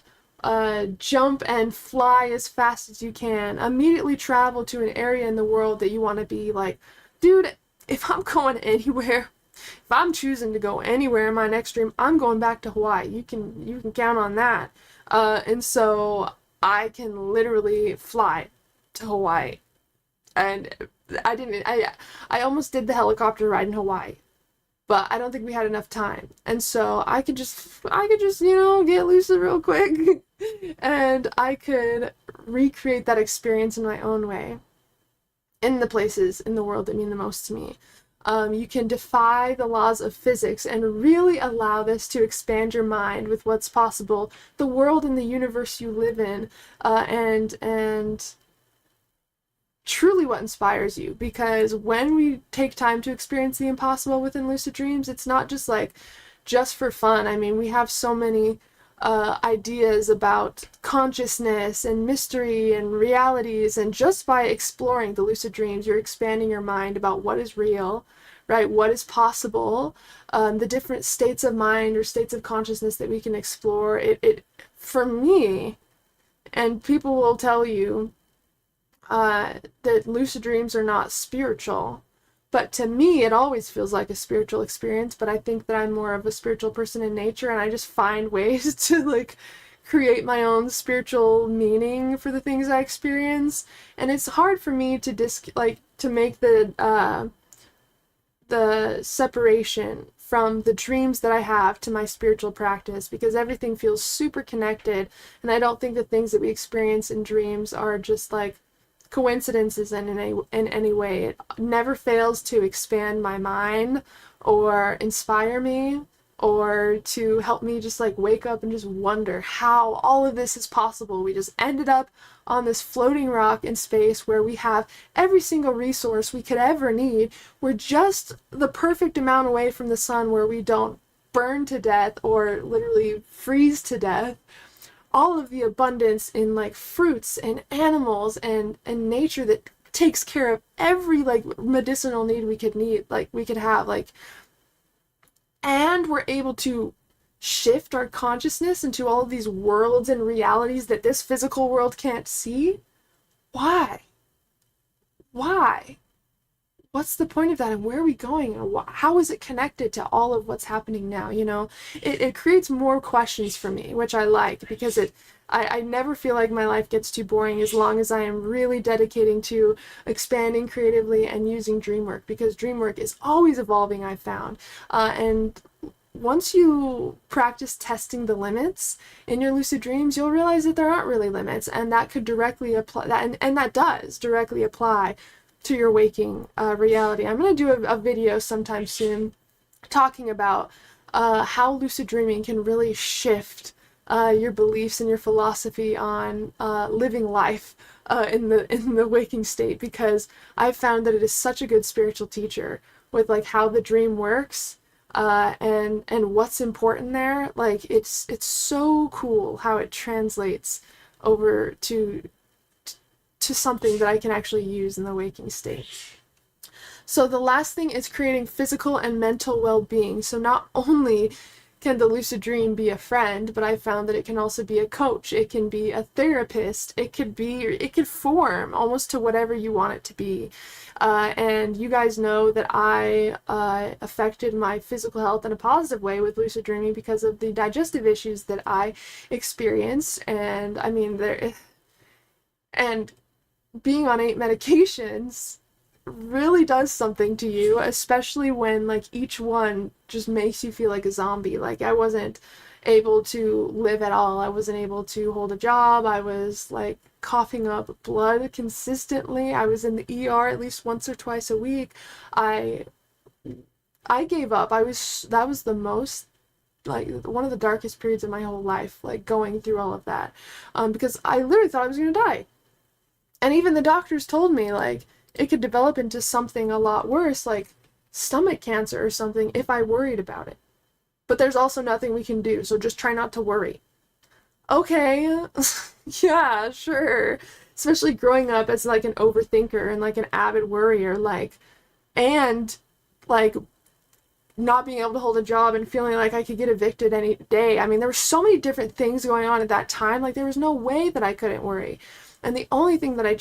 Jump and fly as fast as you can. Immediately travel to an area in the world that you want to be. Like, dude, if I'm going anywhere, if I'm choosing to go anywhere in my next dream, I'm going back to Hawaii. You can count on that. And so I can literally fly to Hawaii. And I almost did the helicopter ride in Hawaii, but I don't think we had enough time. And so I could just, get lucid real quick and I could recreate that experience in my own way in the places in the world that mean the most to me. You can defy the laws of physics and really allow this to expand your mind with what's possible, the world and the universe you live in, and truly what inspires you. Because when we take time to experience the impossible within lucid dreams, it's not just like just for fun. I mean, we have so many ideas about consciousness and mystery and realities, and just by exploring the lucid dreams, you're expanding your mind about what is real, right? What is possible, the different states of mind or states of consciousness that we can explore. It for me, and people will tell you that lucid dreams are not spiritual. But to me, it always feels like a spiritual experience, but I think that I'm more of a spiritual person in nature, and I just find ways to, like, create my own spiritual meaning for the things I experience. And it's hard for me to to make the separation from the dreams that I have to my spiritual practice, because everything feels super connected, and I don't think the things that we experience in dreams are just, like, coincidences in any way. It never fails to expand my mind or inspire me, or to help me just, like, wake up and just wonder how all of this is possible. We just ended up on this floating rock in space where we have every single resource we could ever need. We're just the perfect amount away from the sun where we don't burn to death or literally freeze to death. All of the abundance in, like, fruits and animals and nature that takes care of every, like, medicinal need we could have, like, and we're able to shift our consciousness into all of these worlds and realities that this physical world can't see. Why? What's the point of that, and where are we going, and how is it connected to all of what's happening now? You know, it creates more questions for me, which I like, because I never feel like my life gets too boring as long as I am really dedicating to expanding creatively and using dream work, because dream work is always evolving, I've found. And once you practice testing the limits in your lucid dreams, you'll realize that there aren't really limits, and that could directly apply, and that does directly apply to your waking reality. I'm going to do a video sometime soon talking about how lucid dreaming can really shift your beliefs and your philosophy on living life in the waking state, because I've found that it is such a good spiritual teacher with, like, how the dream works and what's important there. Like, it's so cool how it translates over to something that I can actually use in the waking state. So the last thing is creating physical and mental well-being. So not only can the lucid dream be a friend, but I found that it can also be a coach. It can be a therapist. It could form almost to whatever you want it to be. And you guys know that I affected my physical health in a positive way with lucid dreaming because of the digestive issues that I experienced. And I mean, being on 8 medications really does something to you, especially when, like, each one just makes you feel like a zombie. Like, I wasn't able to live at all. I wasn't able to hold a job. I was, like, coughing up blood consistently. I was in the ER at least once or twice a week. I gave up. That was the most, like, one of the darkest periods of my whole life, like, going through all of that, because I literally thought I was gonna die. And even the doctors told me, like, it could develop into something a lot worse, like stomach cancer or something, if I worried about it. But there's also nothing we can do, so just try not to worry. Okay, yeah, sure. Especially growing up as, like, an overthinker and, like, an avid worrier, like, and, like, not being able to hold a job and feeling like I could get evicted any day. I mean, there were so many different things going on at that time. Like, there was no way that I couldn't worry. And the only thing I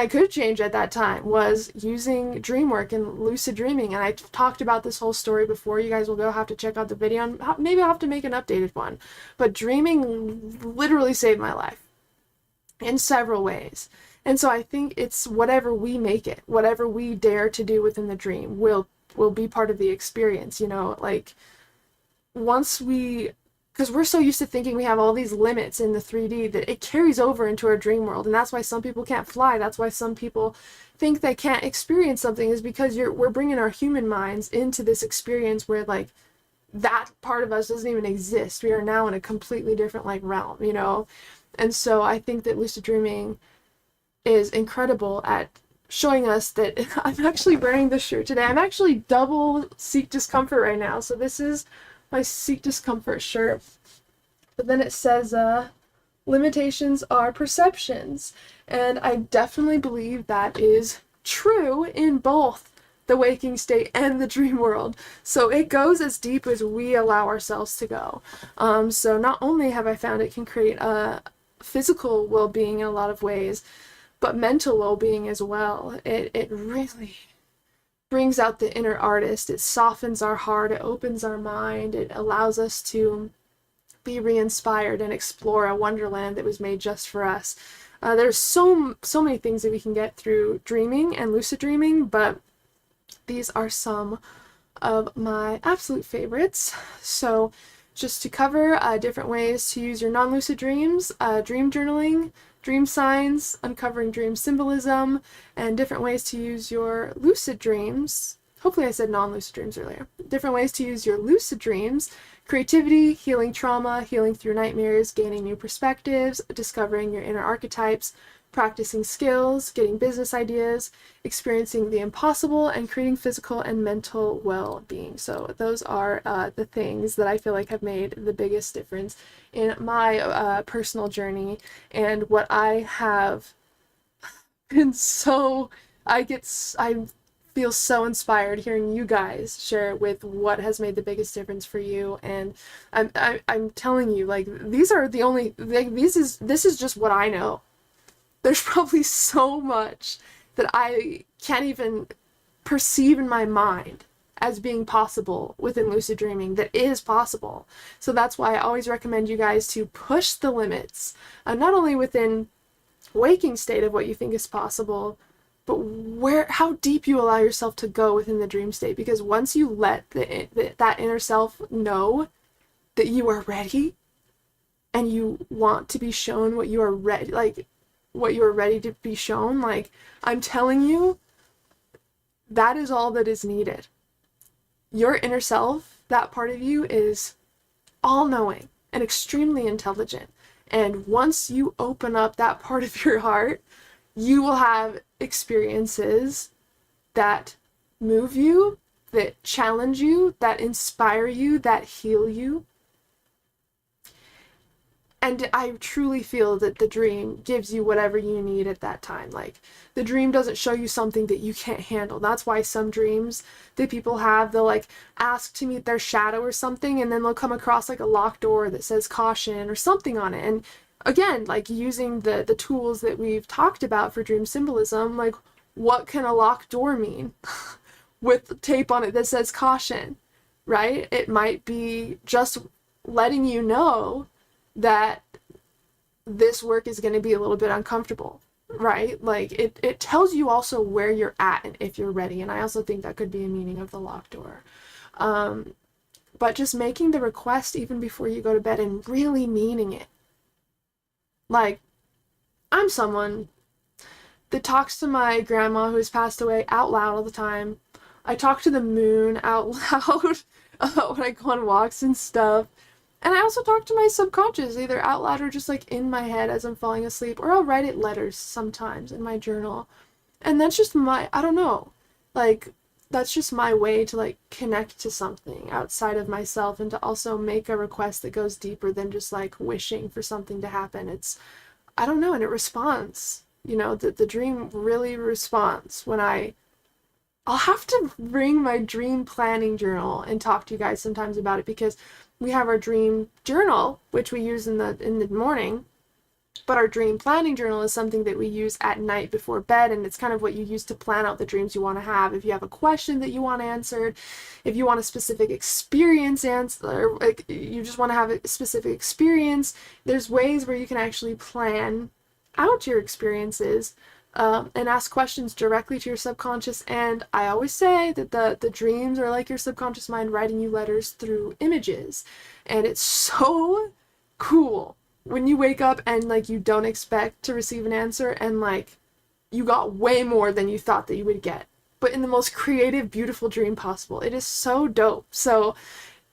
could change at that time was using dream work and lucid dreaming. And I talked about this whole story before. You guys will go have to check out the video, and maybe I'll have to make an updated one. But dreaming literally saved my life in several ways. And so I think it's whatever we make it, whatever we dare to do within the dream will be part of the experience, you know? Like, once we because we're so used to thinking we have all these limits in the 3D that it carries over into our dream world. And that's why some people can't fly. That's why some people think they can't experience something, is because we're bringing our human minds into this experience where like that part of us doesn't even exist. We are now in a completely different like realm, you know? And so I think that lucid dreaming is incredible at showing us that. I'm actually wearing this shirt today. I'm actually double Seek Discomfort right now. So this is my Seek Discomfort shirt. But then it says, limitations are perceptions. And I definitely believe that is true in both the waking state and the dream world. So it goes as deep as we allow ourselves to go. So not only have I found it can create a physical well-being in a lot of ways, but mental well-being as well. It really brings out the inner artist. It softens our heart. It opens our mind. It allows us to be re-inspired and explore a wonderland that was made just for us. There's so many things that we can get through dreaming and lucid dreaming, but these are some of my absolute favorites. So just to cover different ways to use your non-lucid dreams, dream journaling, dream signs, uncovering dream symbolism, and different ways to use your lucid dreams. Hopefully I said non-lucid dreams earlier. Different ways to use your lucid dreams: creativity, healing trauma, healing through nightmares, gaining new perspectives, discovering your inner archetypes, practicing skills, getting business ideas, experiencing the impossible, and creating physical and mental well-being. So those are the things that I feel like have made the biggest difference in my personal journey, and what I have been so, I feel so inspired hearing you guys share with what has made the biggest difference for you. And I'm telling you, like, these are the only, like, this is just what I know. There's probably so much that I can't even perceive in my mind as being possible within lucid dreaming that is possible. So that's why I always recommend you guys to push the limits, not only within waking state of what you think is possible, but how deep you allow yourself to go within the dream state. Because once you let that inner self know that you are ready and you want to be shown what you are ready, like what you are ready to be shown, like, I'm telling you, that is all that is needed. Your inner self, that part of you, is all-knowing and extremely intelligent. And once you open up that part of your heart, you will have experiences that move you, that challenge you, that inspire you, that heal you. And I truly feel that the dream gives you whatever you need at that time. Like, the dream doesn't show you something that you can't handle. That's why some dreams that people have, they'll like ask to meet their shadow or something, and then they'll come across like a locked door that says caution or something on it. And again, like, using the tools that we've talked about for dream symbolism, like, what can a locked door mean with tape on it that says caution, right? It might be just letting you know that this work is going to be a little bit uncomfortable, right? Like, it tells you also where you're at and if you're ready. And I also think that could be a meaning of the locked door. But just making the request even before you go to bed and really meaning it. Like, I'm someone that talks to my grandma who has passed away out loud all the time. I talk to the moon out loud when I go on walks and stuff. And I also talk to my subconscious, either out loud or just like in my head as I'm falling asleep, or I'll write it letters sometimes in my journal. And that's just I don't know, like, that's just my way to like connect to something outside of myself, and to also make a request that goes deeper than just like wishing for something to happen. I don't know, and it responds, you know, the dream really responds when I'll have to bring my dream planning journal and talk to you guys sometimes about it, because we have our dream journal, which we use in the morning, but our dream planning journal is something that we use at night before bed, and it's kind of what you use to plan out the dreams you want to have. If you have a question that you want answered, if you want a specific experience answered, like you just want to have a specific experience, there's ways where you can actually plan out your experiences and ask questions directly to your subconscious. And I always say that the dreams are like your subconscious mind writing you letters through images. And it's so cool when you wake up and like you don't expect to receive an answer, and like you got way more than you thought that you would get, but in the most creative, beautiful dream possible. It is so dope. So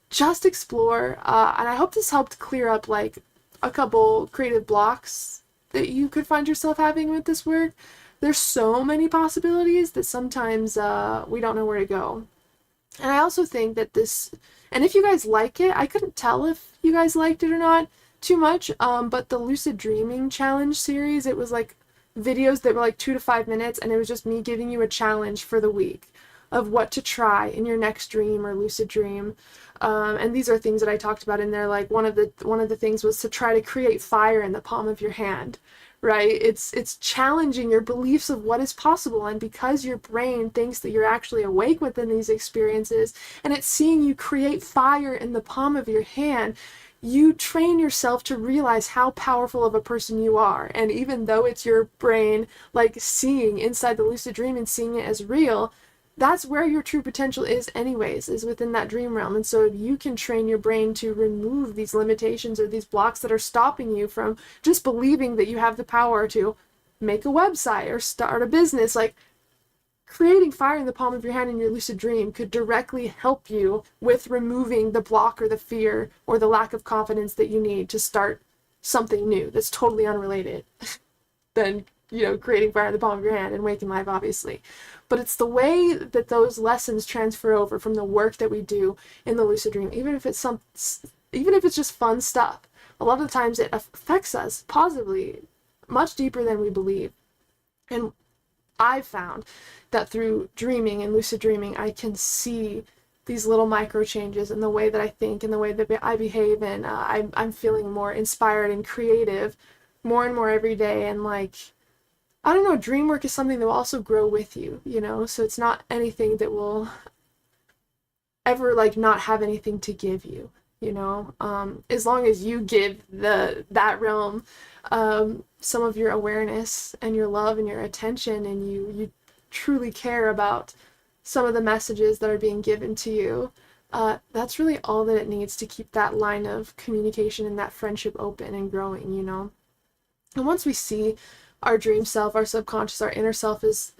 just explore, and I hope this helped clear up like a couple creative blocks that you could find yourself having with this work. There's so many possibilities that sometimes we don't know where to go. And I also think that this, and if you guys like it, I couldn't tell if you guys liked it or not too much, but the Lucid Dreaming Challenge series, it was like videos that were like 2 to 5 minutes, and it was just me giving you a challenge for the week of what to try in your next dream or lucid dream. And these are things that I talked about in there. Like one of the things was to try to create fire in the palm of your hand, right? It's challenging your beliefs of what is possible, and because your brain thinks that you're actually awake within these experiences, and it's seeing you create fire in the palm of your hand, you train yourself to realize how powerful of a person you are. And even though it's your brain like seeing inside the lucid dream and seeing it as real, that's where your true potential is anyways, is within that dream realm. And so if you can train your brain to remove these limitations or these blocks that are stopping you from just believing that you have the power to make a website or start a business, like creating fire in the palm of your hand in your lucid dream could directly help you with removing the block or the fear or the lack of confidence that you need to start something new that's totally unrelated than, you know, creating fire in the palm of your hand and waking life, obviously. But it's the way that those lessons transfer over from the work that we do in the lucid dream, even if it's just fun stuff. A lot of the times it affects us positively, much deeper than we believe. And I've found that through dreaming and lucid dreaming, I can see these little micro changes in the way that I think and the way that I behave, and I'm feeling more inspired and creative more and more every day. And like, I don't know, dream work is something that will also grow with you, you know, so it's not anything that will ever like not have anything to give you, you know, as long as you give that realm some of your awareness and your love and your attention, and you truly care about some of the messages that are being given to you. That's really all that it needs to keep that line of communication and that friendship open and growing, you know. And once we see our dream self, our subconscious, our inner self is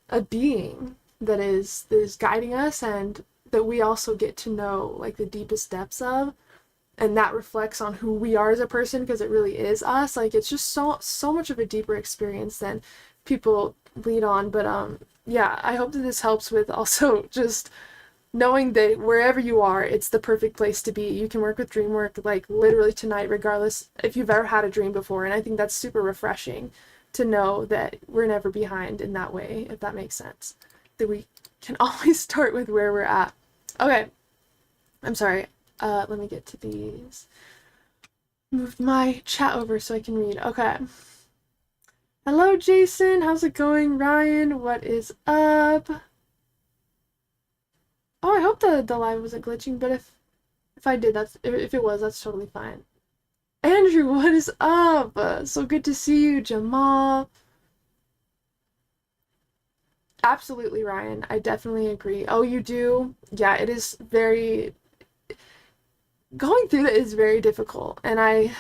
a being that is guiding us, and that we also get to know like the deepest depths of, and that reflects on who we are as a person, because it really is us. Like, it's just so much of a deeper experience than people lead on. But yeah, I hope that this helps with also just knowing that wherever you are, it's the perfect place to be. You can work with dream work like literally tonight, regardless if you've ever had a dream before. And I think that's super refreshing to know that we're never behind in that way, if that makes sense. That we can always start with where we're at. Okay, I'm sorry. Let me get to these. Moved my chat over so I can read. Okay. Hello, Jason. How's it going? Ryan, what is up? Oh, I hope the live wasn't glitching, but if I did, if it was, that's totally fine. Andrew, what is up? So good to see you, Jamal. Absolutely, Ryan. I definitely agree. Oh, you do? Yeah, it is very... Going through that is very difficult, and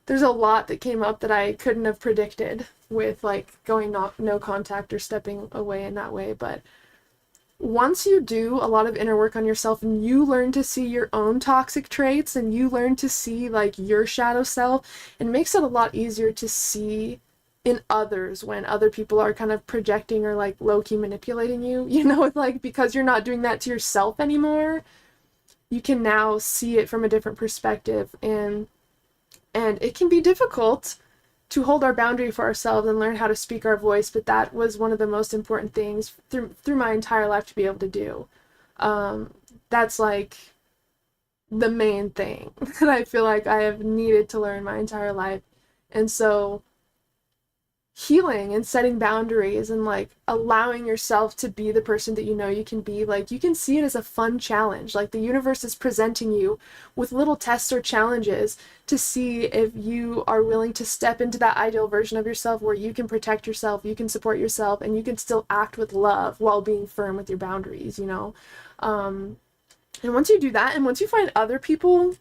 there's a lot that came up that I couldn't have predicted with like going no contact or stepping away in that way. But once you do a lot of inner work on yourself and you learn to see your own toxic traits and you learn to see like your shadow self, it makes it a lot easier to see in others when other people are kind of projecting or like low-key manipulating you, you know, like, because you're not doing that to yourself anymore. You can now see it from a different perspective, and it can be difficult to hold our boundary for ourselves and learn how to speak our voice, but that was one of the most important things through my entire life to be able to do. That's like the main thing that I feel like I have needed to learn my entire life. And so healing and setting boundaries and like allowing yourself to be the person that you know you can be, like you can see it as a fun challenge. Like the universe is presenting you with little tests or challenges to see if you are willing to step into that ideal version of yourself where you can protect yourself, you can support yourself, and you can still act with love while being firm with your boundaries, you know? And once you do that, and once you find other people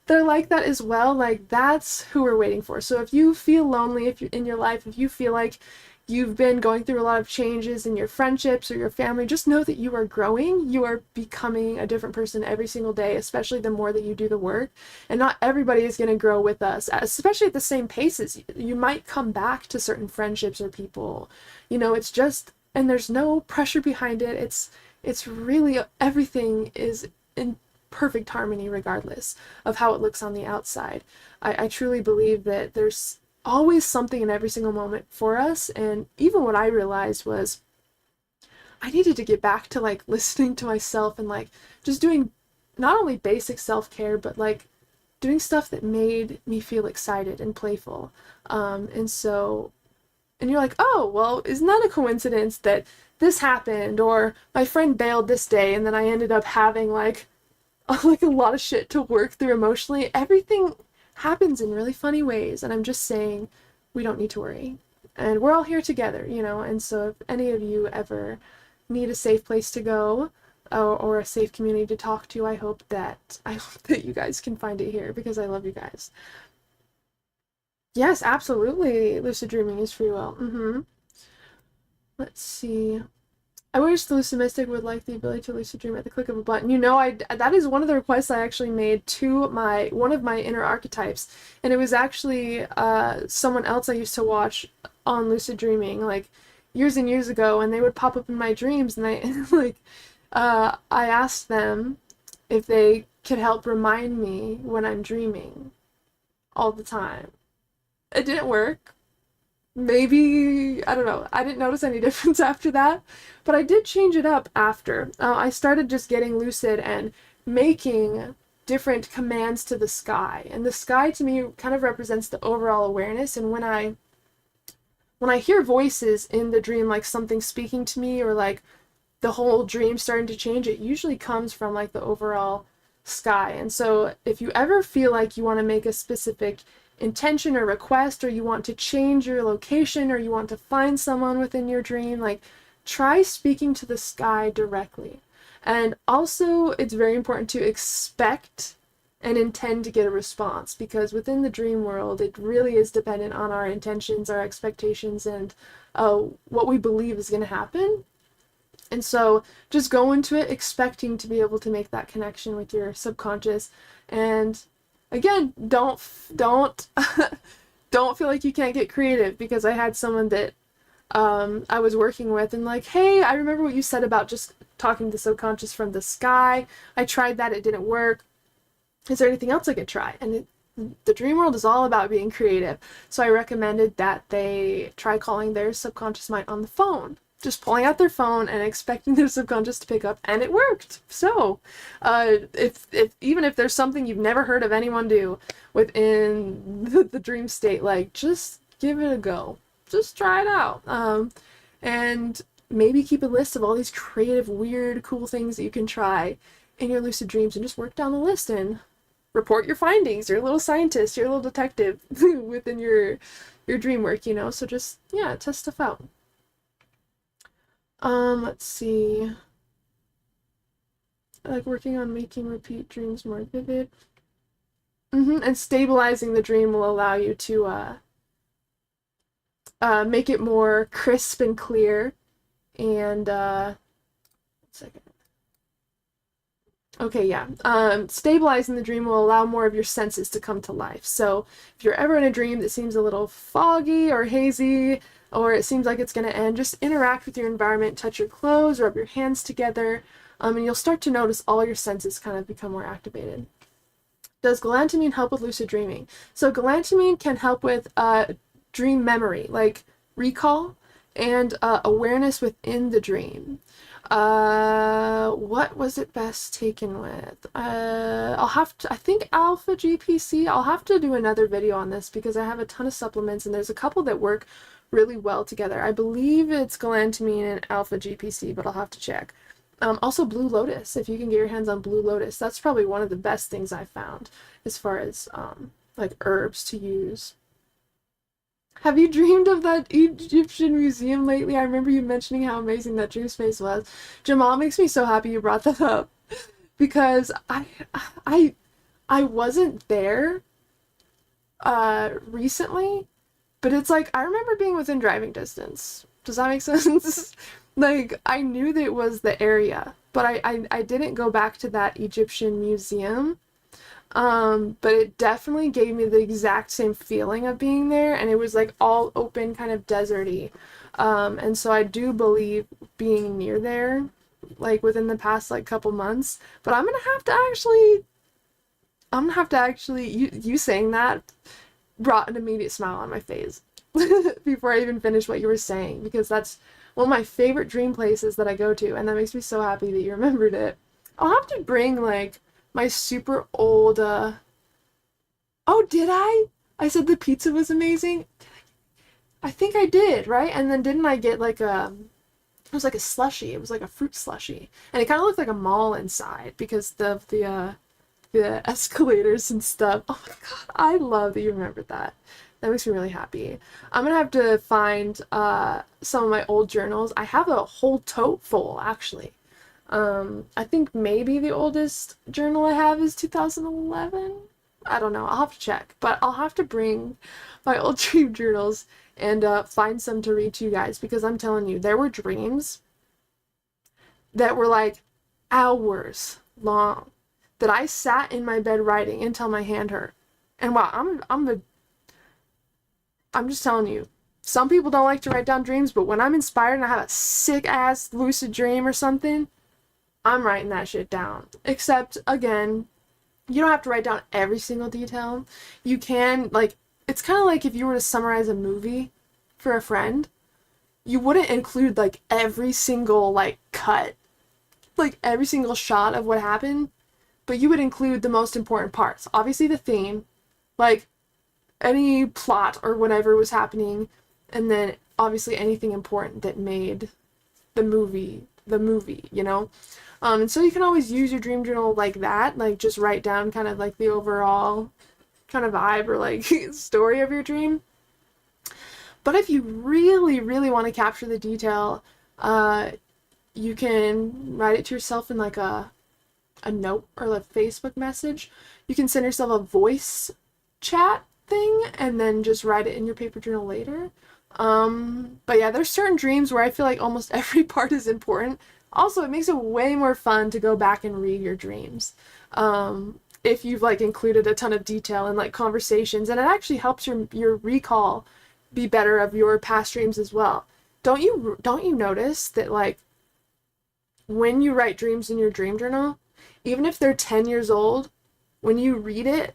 they're like that as well, like that's who we're waiting for. So if you feel lonely, if you're in your life, if you feel like you've been going through a lot of changes in your friendships or your family, just know that you are growing. You are becoming a different person every single day, especially the more that you do the work. And not everybody is going to grow with us, especially at the same pace as you. You might come back to certain friendships or people. You know, it's just, and there's no pressure behind it. It's really, everything is in perfect harmony regardless of how it looks on the outside. I truly believe that there's always something in every single moment for us, and even what I realized was I needed to get back to like listening to myself and like just doing not only basic self-care but like doing stuff that made me feel excited and playful. And you're like, oh, well, isn't that a coincidence that this happened, or my friend bailed this day and then I ended up having like a lot of shit to work through emotionally. Everything happens in really funny ways, and I'm just saying we don't need to worry. And we're all here together, you know, and so if any of you ever need a safe place to go or a safe community to talk to, I hope that you guys can find it here, because I love you guys. Yes, absolutely. Lucid dreaming is free will. Let's see. I wish the Lucid Mystic would like the ability to lucid dream at the click of a button. You know, that is one of the requests I actually made to one of my inner archetypes, and it was actually someone else I used to watch on lucid dreaming like years and years ago, and they would pop up in my dreams, and I asked them if they could help remind me when I'm dreaming all the time. It didn't work. Maybe, I don't know, I didn't notice any difference after that, but I did change it up after. I started just getting lucid and making different commands to the sky, and the sky to me kind of represents the overall awareness. And when I hear voices in the dream, like something speaking to me, or like the whole dream starting to change, it usually comes from like the overall sky. And so if you ever feel like you want to make a specific intention or request, or you want to change your location, or you want to find someone within your dream, like try speaking to the sky directly. And also it's very important to expect and intend to get a response, because within the dream world it really is dependent on our intentions, our expectations, and what we believe is going to happen. And so just go into it expecting to be able to make that connection with your subconscious. And again, don't don't feel like you can't get creative, because I had someone that I was working with, and like, hey, I remember what you said about just talking to subconscious from the sky. I tried that, it didn't work. Is there anything else I could try? And the dream world is all about being creative. So I recommended that they try calling their subconscious mind on the phone. Just pulling out their phone and expecting their subconscious to pick up, and it worked. So, if even if there's something you've never heard of anyone do within the dream state, like just give it a go. Just try it out, and maybe keep a list of all these creative, weird, cool things that you can try in your lucid dreams, and just work down the list and report your findings. You're a little scientist. You're a little detective within your dream work, you know. So just test stuff out. Let's see. I like working on making repeat dreams more vivid. And stabilizing the dream will allow you to make it more crisp and clear. And one second. Okay, yeah. Stabilizing the dream will allow more of your senses to come to life. So if you're ever in a dream that seems a little foggy or hazy, or it seems like it's going to end, just interact with your environment, touch your clothes, rub your hands together, and you'll start to notice all your senses kind of become more activated. Does galantamine help with lucid dreaming? So galantamine can help with dream memory, like recall and awareness within the dream. What was it best taken with? I think alpha GPC. I'll have to do another video on this, because I have a ton of supplements, and there's a couple that work really well together. I believe it's galantamine and alpha GPC, but I'll have to check. Also Blue Lotus, if you can get your hands on Blue Lotus, that's probably one of the best things I've found as far as like herbs to use. Have you dreamed of that Egyptian museum lately? I remember you mentioning how amazing that dream space was. Jamal, makes me so happy you brought that up because I I wasn't there recently, but it's like I remember being within driving distance. Does that make sense? Like I knew that it was the area, but I didn't go back to that Egyptian museum. But it definitely gave me the exact same feeling of being there, and it was like all open, kind of deserty. And so I do believe being near there, like within the past like couple months. But I'm gonna have to actually you saying that brought an immediate smile on my face before I even finished what you were saying, because that's one of my favorite dream places that I go to, and that makes me so happy that you remembered it. I'll have to bring like my super old oh, did I? I said the pizza was amazing. I think I did, right? And then didn't I get like it was like a slushy. It was like a fruit slushy. And it kind of looked like a mall inside because of the escalators and stuff. Oh my god, I love that you remembered that. That makes me really happy. I'm gonna have to find some of my old journals. I have a whole tote full, actually. I think maybe the oldest journal I have is 2011. I don't know. I'll have to check. But I'll have to bring my old dream journals and find some to read to you guys, because I'm telling you, there were dreams that were like hours long that I sat in my bed writing until my hand hurt. And wow, I'm just telling you, some people don't like to write down dreams, but when I'm inspired and I have a sick ass lucid dream or something, I'm writing that shit down. Except, again, you don't have to write down every single detail. You can, like, it's kind of like if you were to summarize a movie for a friend, you wouldn't include, like, every single, like, cut, like, every single shot of what happened, but you would include the most important parts. Obviously the theme, like, any plot or whatever was happening, and then obviously anything important that made the movie, you know? And so you can always use your dream journal like that, like just write down kind of like the overall kind of vibe or like story of your dream. But if you really, really want to capture the detail, you can write it to yourself in like a note or a Facebook message. You can send yourself a voice chat thing and then just write it in your paper journal later. But yeah, there's certain dreams where I feel like almost every part is important. Also, it makes it way more fun to go back and read your dreams. If you've like included a ton of detail and like conversations, and it actually helps your recall be better of your past dreams as well. Don't you notice that like when you write dreams in your dream journal, even if they're 10 years old, when you read it,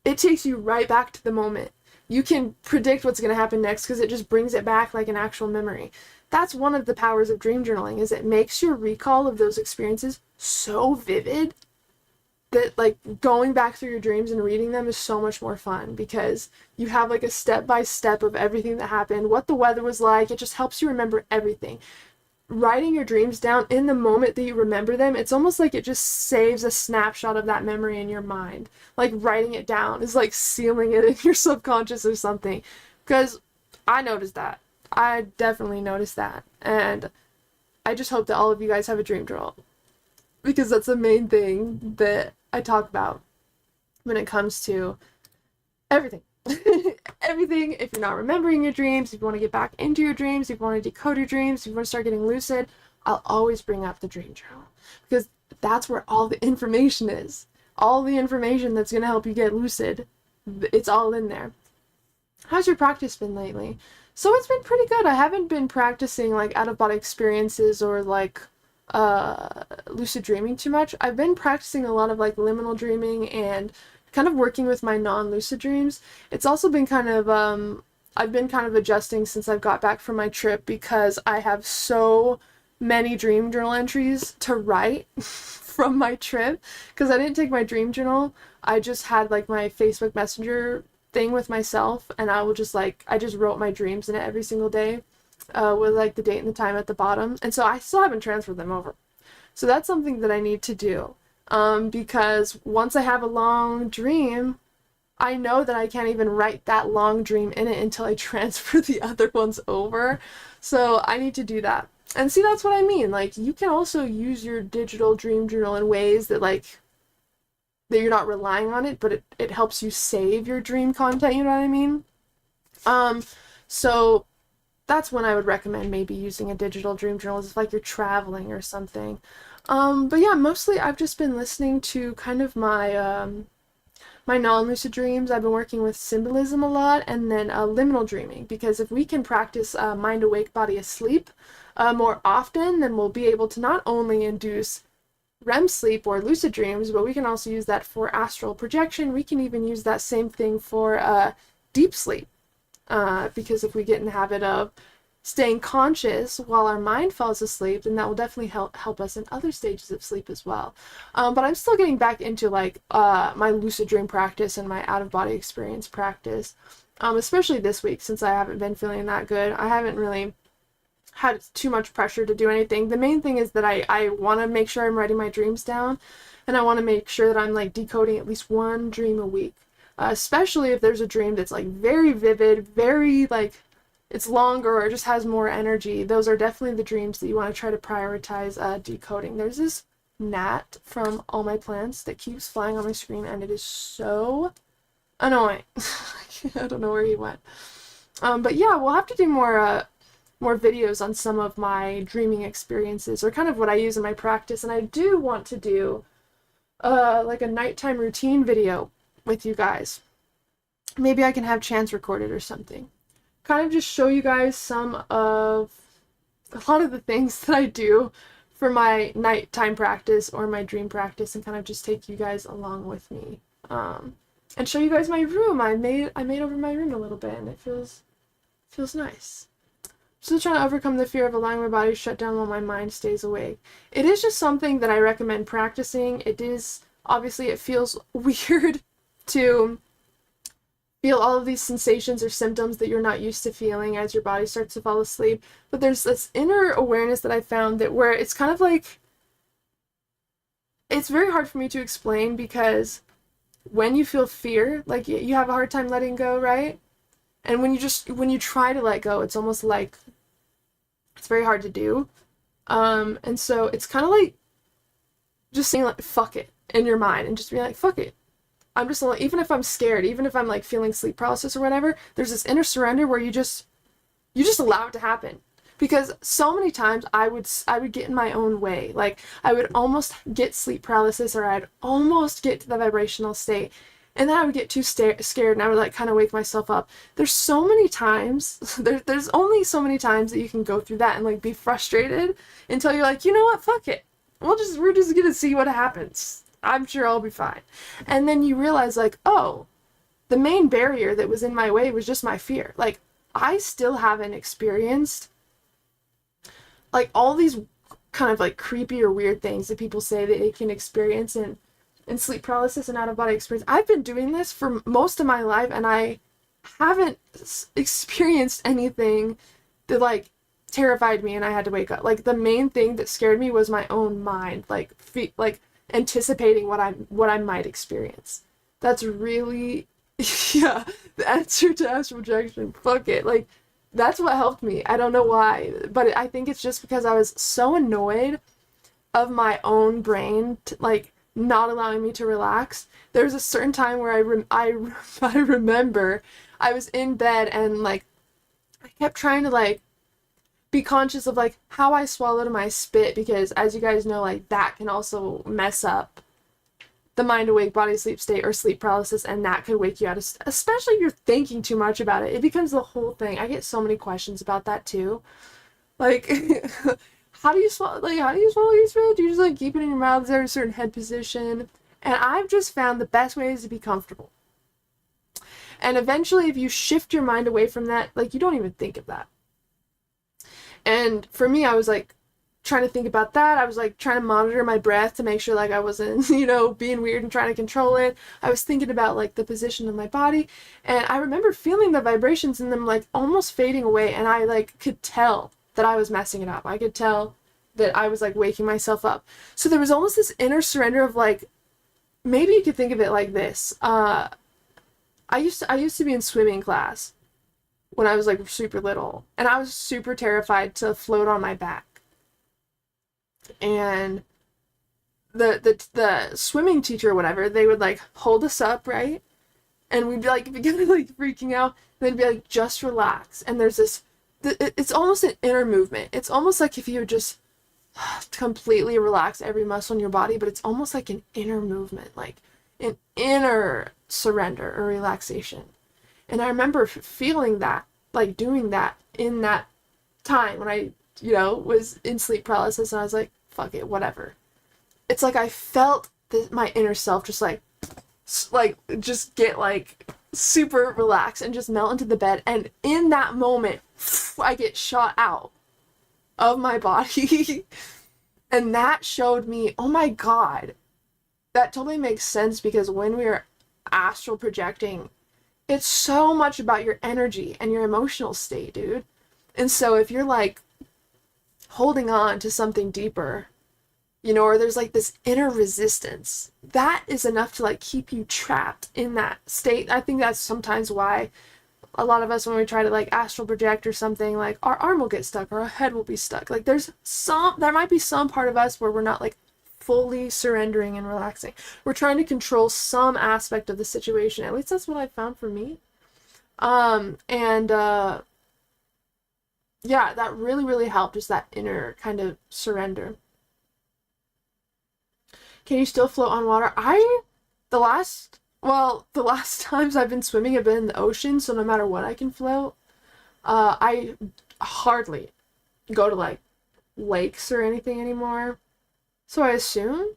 it takes you right back to the moment. You can predict what's going to happen next because it just brings it back like an actual memory. That's one of the powers of dream journaling, is it makes your recall of those experiences so vivid that like going back through your dreams and reading them is so much more fun, because you have like a step-by-step of everything that happened, what the weather was like. It just helps you remember everything. Writing your dreams down in the moment that you remember them, it's almost like it just saves a snapshot of that memory in your mind. Like writing it down is like sealing it in your subconscious or something. Because I noticed that. I definitely noticed that. And I just hope that all of you guys have a dream journal, because that's the main thing that I talk about when it comes to everything. Everything. If you're not remembering your dreams, if you want to get back into your dreams, if you want to decode your dreams, if you want to start getting lucid, I'll always bring up the dream journal, because that's where all the information is. All the information that's going to help you get lucid, it's all in there. How's your practice been lately? So it's been pretty good. I haven't been practicing like out-of-body experiences or like lucid dreaming too much. I've been practicing a lot of like liminal dreaming and kind of working with my non-lucid dreams. It's also been kind of I've been kind of adjusting since I've got back from my trip, because I have so many dream journal entries to write from my trip, because I didn't take my dream journal. I just had like my Facebook Messenger thing with myself, and I will just like, I just wrote my dreams in it every single day, with like the date and the time at the bottom. And so I still haven't transferred them over. So that's something that I need to do, because once I have a long dream, I know that I can't even write that long dream in it until I transfer the other ones over. So I need to do that. And see, that's what I mean. Like, you can also use your digital dream journal in ways that, like, that you're not relying on it, but it helps you save your dream content, you know what I mean? So that's when I would recommend maybe using a digital dream journal, is if like you're traveling or something. But yeah, mostly I've just been listening to kind of my my non-lucid dreams. I've been working with symbolism a lot, and then liminal dreaming, because if we can practice mind awake, body asleep more often, then we'll be able to not only induce REM sleep or lucid dreams, but we can also use that for astral projection. We can even use that same thing for deep sleep, because if we get in the habit of staying conscious while our mind falls asleep, then that will definitely help us in other stages of sleep as well. But I'm still getting back into like my lucid dream practice and my out-of-body experience practice, especially this week, since I haven't been feeling that good. I haven't really had too much pressure to do anything. The main thing is that I want to make sure I'm writing my dreams down, and I want to make sure that I'm like decoding at least one dream a week, especially if there's a dream that's like very vivid, very like it's longer, or just has more energy. Those are definitely the dreams that you want to try to prioritize decoding. There's this gnat from all my plants that keeps flying on my screen, and it is so annoying. I don't know where he went. But yeah, we'll have to do more videos on some of my dreaming experiences, or kind of what I use in my practice. And I do want to do like a nighttime routine video with you guys. Maybe I can have Chance record it or something. Kind of just show you guys some of a lot of the things that I do for my nighttime practice or my dream practice, and kind of just take you guys along with me, and show you guys my room. I made over my room a little bit, and it feels nice. Still trying to overcome the fear of allowing my body to shut down while my mind stays awake. It is just something that I recommend practicing. It is, obviously, it feels weird to feel all of these sensations or symptoms that you're not used to feeling as your body starts to fall asleep. But there's this inner awareness that I found that where it's kind of like, it's very hard for me to explain, because when you feel fear, like you have a hard time letting go, right? And when you try to let go, it's almost like it's very hard to do. And so it's kind of like just saying like, fuck it, in your mind, and just being like, fuck it. I'm just, even if I'm scared, even if I'm like feeling sleep paralysis or whatever, there's this inner surrender where you just allow it to happen. Because so many times I would get in my own way. Like, I would almost get sleep paralysis, or I'd almost get to the vibrational state, and then I would get too scared, and I would like kind of wake myself up. There's so many times, there's only so many times that you can go through that and like be frustrated until you're like, you know what, fuck it. We're just gonna see what happens. I'm sure I'll be fine. And then you realize like, oh, the main barrier that was in my way was just my fear. Like, I still haven't experienced like all these kind of like creepy or weird things that people say that they can experience in sleep paralysis and out-of-body experience. I've been doing this for most of my life, and I haven't experienced anything that like terrified me and I had to wake up. Like, the main thing that scared me was my own mind, like anticipating what I might experience. That's really, yeah, the answer to astral projection. Fuck it. Like, that's what helped me. I don't know why, but I think it's just because I was so annoyed of my own brain like not allowing me to relax. There was a certain time where I remember I was in bed, and like I kept trying to like be conscious of like how I swallowed my spit, because as you guys know, like that can also mess up the mind awake, body asleep state, or sleep paralysis, and that could wake you out, especially if you're thinking too much about it. It becomes the whole thing. I get so many questions about that too. Like, how do you swallow your spit? Do you just like keep it in your mouth? Is there a certain head position? And I've just found the best way is to be comfortable. And eventually, if you shift your mind away from that, like, you don't even think of that. And for me, I was like trying to think about that. I was like trying to monitor my breath to make sure like I wasn't, you know, being weird and trying to control it. I was thinking about like the position of my body, and I remember feeling the vibrations in them like almost fading away, and I like could tell that I was messing it up. I could tell that I was like waking myself up. So there was almost this inner surrender of like, maybe you could think of it like this. I used to be in swimming class when I was like super little, and I was super terrified to float on my back. And the swimming teacher or whatever, they would like hold us up, right? And we'd be like begin like freaking out, and they'd be like, just relax. And there's this, it's almost an inner movement. It's almost like if you would just completely relax every muscle in your body, but it's almost like an inner movement, like an inner surrender or relaxation. And I remember feeling that, like doing that in that time when I, you know, was in sleep paralysis, and I was like, fuck it, whatever. It's like I felt my inner self just like just get like super relaxed and just melt into the bed. And in that moment, I get shot out of my body. And that showed me, oh my God, that totally makes sense, because when we are astral projecting, it's so much about your energy and your emotional state, dude. And so if you're like holding on to something deeper, you know, or there's like this inner resistance, that is enough to like keep you trapped in that state. I think that's sometimes why a lot of us, when we try to like astral project or something, like our arm will get stuck or our head will be stuck. Like there might be some part of us where we're not like fully surrendering and relaxing. We're trying to control some aspect of the situation. At least that's what I found for me. Yeah, that really, really helped, just that inner kind of surrender. Can you still float on water? The last times I've been swimming have been in the ocean, so no matter what I can float. I hardly go to like lakes or anything anymore, so I assume.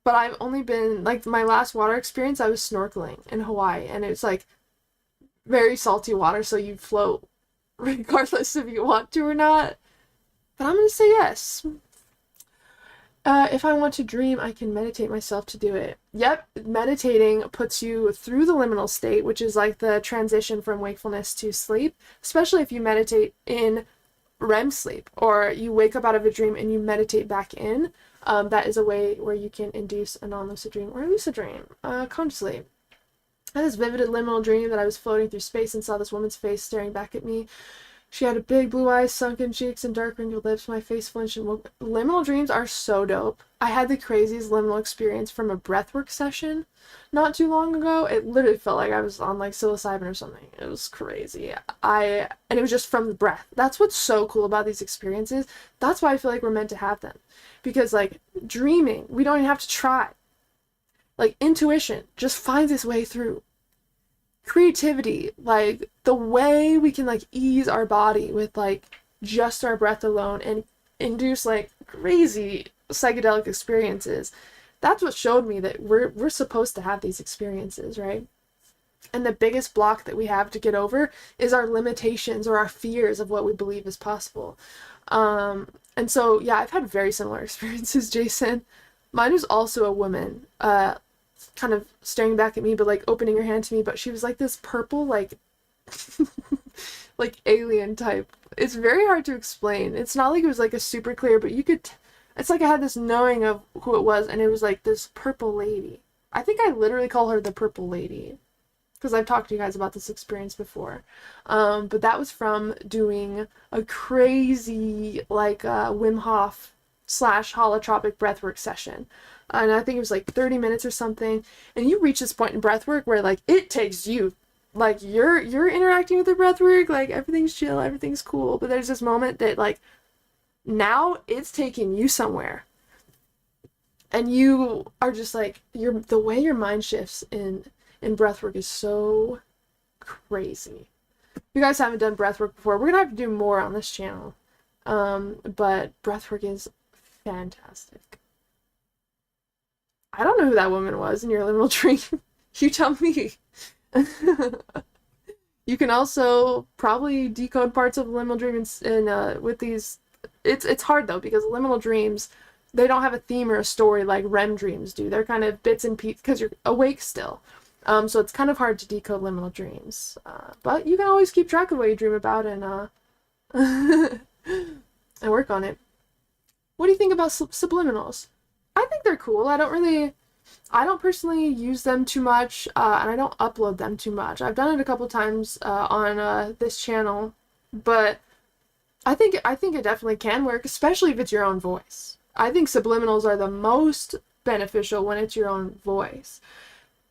But I've only been, like, my last water experience, I was snorkeling in Hawaii, and it's like very salty water, so you float regardless if you want to or not. But I'm gonna say yes. If I want to dream, I can meditate myself to do it. Yep, meditating puts you through the liminal state, which is like the transition from wakefulness to sleep, especially if you meditate in REM sleep, or you wake up out of a dream and you meditate back in. That is a way where you can induce a non-lucid dream or a lucid dream consciously. I had this vivid liminal dream that I was floating through space and saw this woman's face staring back at me. She had big blue eyes, sunken cheeks, and dark wrinkled lips. My face flinched and woke. Liminal dreams are so dope. I had the craziest liminal experience from a breathwork session not too long ago. It literally felt like I was on like psilocybin or something. It was crazy. And it was just from the breath. That's what's so cool about these experiences. That's why I feel like we're meant to have them. Because like dreaming, we don't even have to try. Like intuition just finds its way through. Creativity, like the way we can like ease our body with like just our breath alone and induce like crazy psychedelic experiences. That's what showed me that we're supposed to have these experiences, right? And the biggest block that we have to get over is our limitations or our fears of what we believe is possible. And so yeah, I've had very similar experiences, Jason. Mine was also a woman, kind of staring back at me, but like opening her hand to me, but she was like this purple, like like alien type. It's very hard to explain. It's not like it was like a super clear, but you could it's like I had this knowing of who it was, and it was like this purple lady. I think I literally call her the purple lady because I've talked to you guys about this experience before. But that was from doing a crazy like Wim Hof / holotropic breathwork session. And I think it was like 30 minutes or something. And you reach this point in breathwork where like it takes you, like you're interacting with the breathwork, like everything's chill, everything's cool. But there's this moment that like now it's taking you somewhere. And you are just like, the way your mind shifts in breathwork is so crazy. If you guys haven't done breathwork before, we're gonna have to do more on this channel. But breathwork is fantastic. I don't know who that woman was in your liminal dream. You tell me. You can also probably decode parts of a liminal dream with these it's hard though, because liminal dreams, they don't have a theme or a story like REM dreams do. They're kind of bits and pieces because you're awake still. So it's kind of hard to decode liminal dreams. But you can always keep track of what you dream about and and work on it. What do you think about subliminals? I think they're cool. I don't personally use them too much, and I don't upload them too much. I've done it a couple times on this channel, but I think it definitely can work, especially if it's your own voice. I think subliminals are the most beneficial when it's your own voice.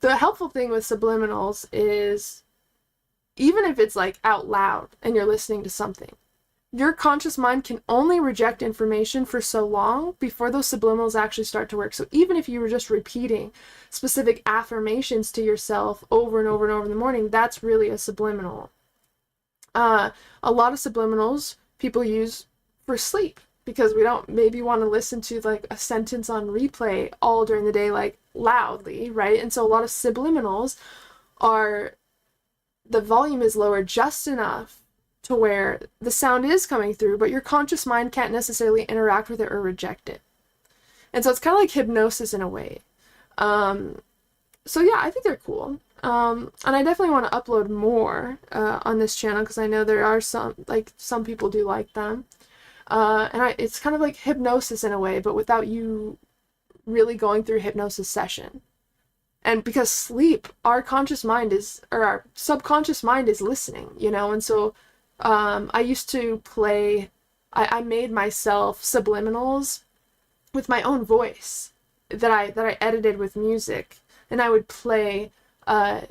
The helpful thing with subliminals is, even if it's like out loud and you're listening to something, your conscious mind can only reject information for so long before those subliminals actually start to work. So even if you were just repeating specific affirmations to yourself over and over and over in the morning, that's really a subliminal. A lot of subliminals people use for sleep, because we don't maybe want to listen to like a sentence on replay all during the day, like loudly, right? And so a lot of subliminals are, the volume is lowered just enough to where the sound is coming through, but your conscious mind can't necessarily interact with it or reject it. And so it's kind of like hypnosis in a way. So yeah, I think they're cool. And I definitely want to upload more on this channel, because I know there are some people do like them. It's kind of like hypnosis in a way, but without you really going through a hypnosis session. And because sleep, our conscious mind is, or our subconscious mind is listening, you know? And so I used to play, I made myself subliminals with my own voice that I edited with music, and I would play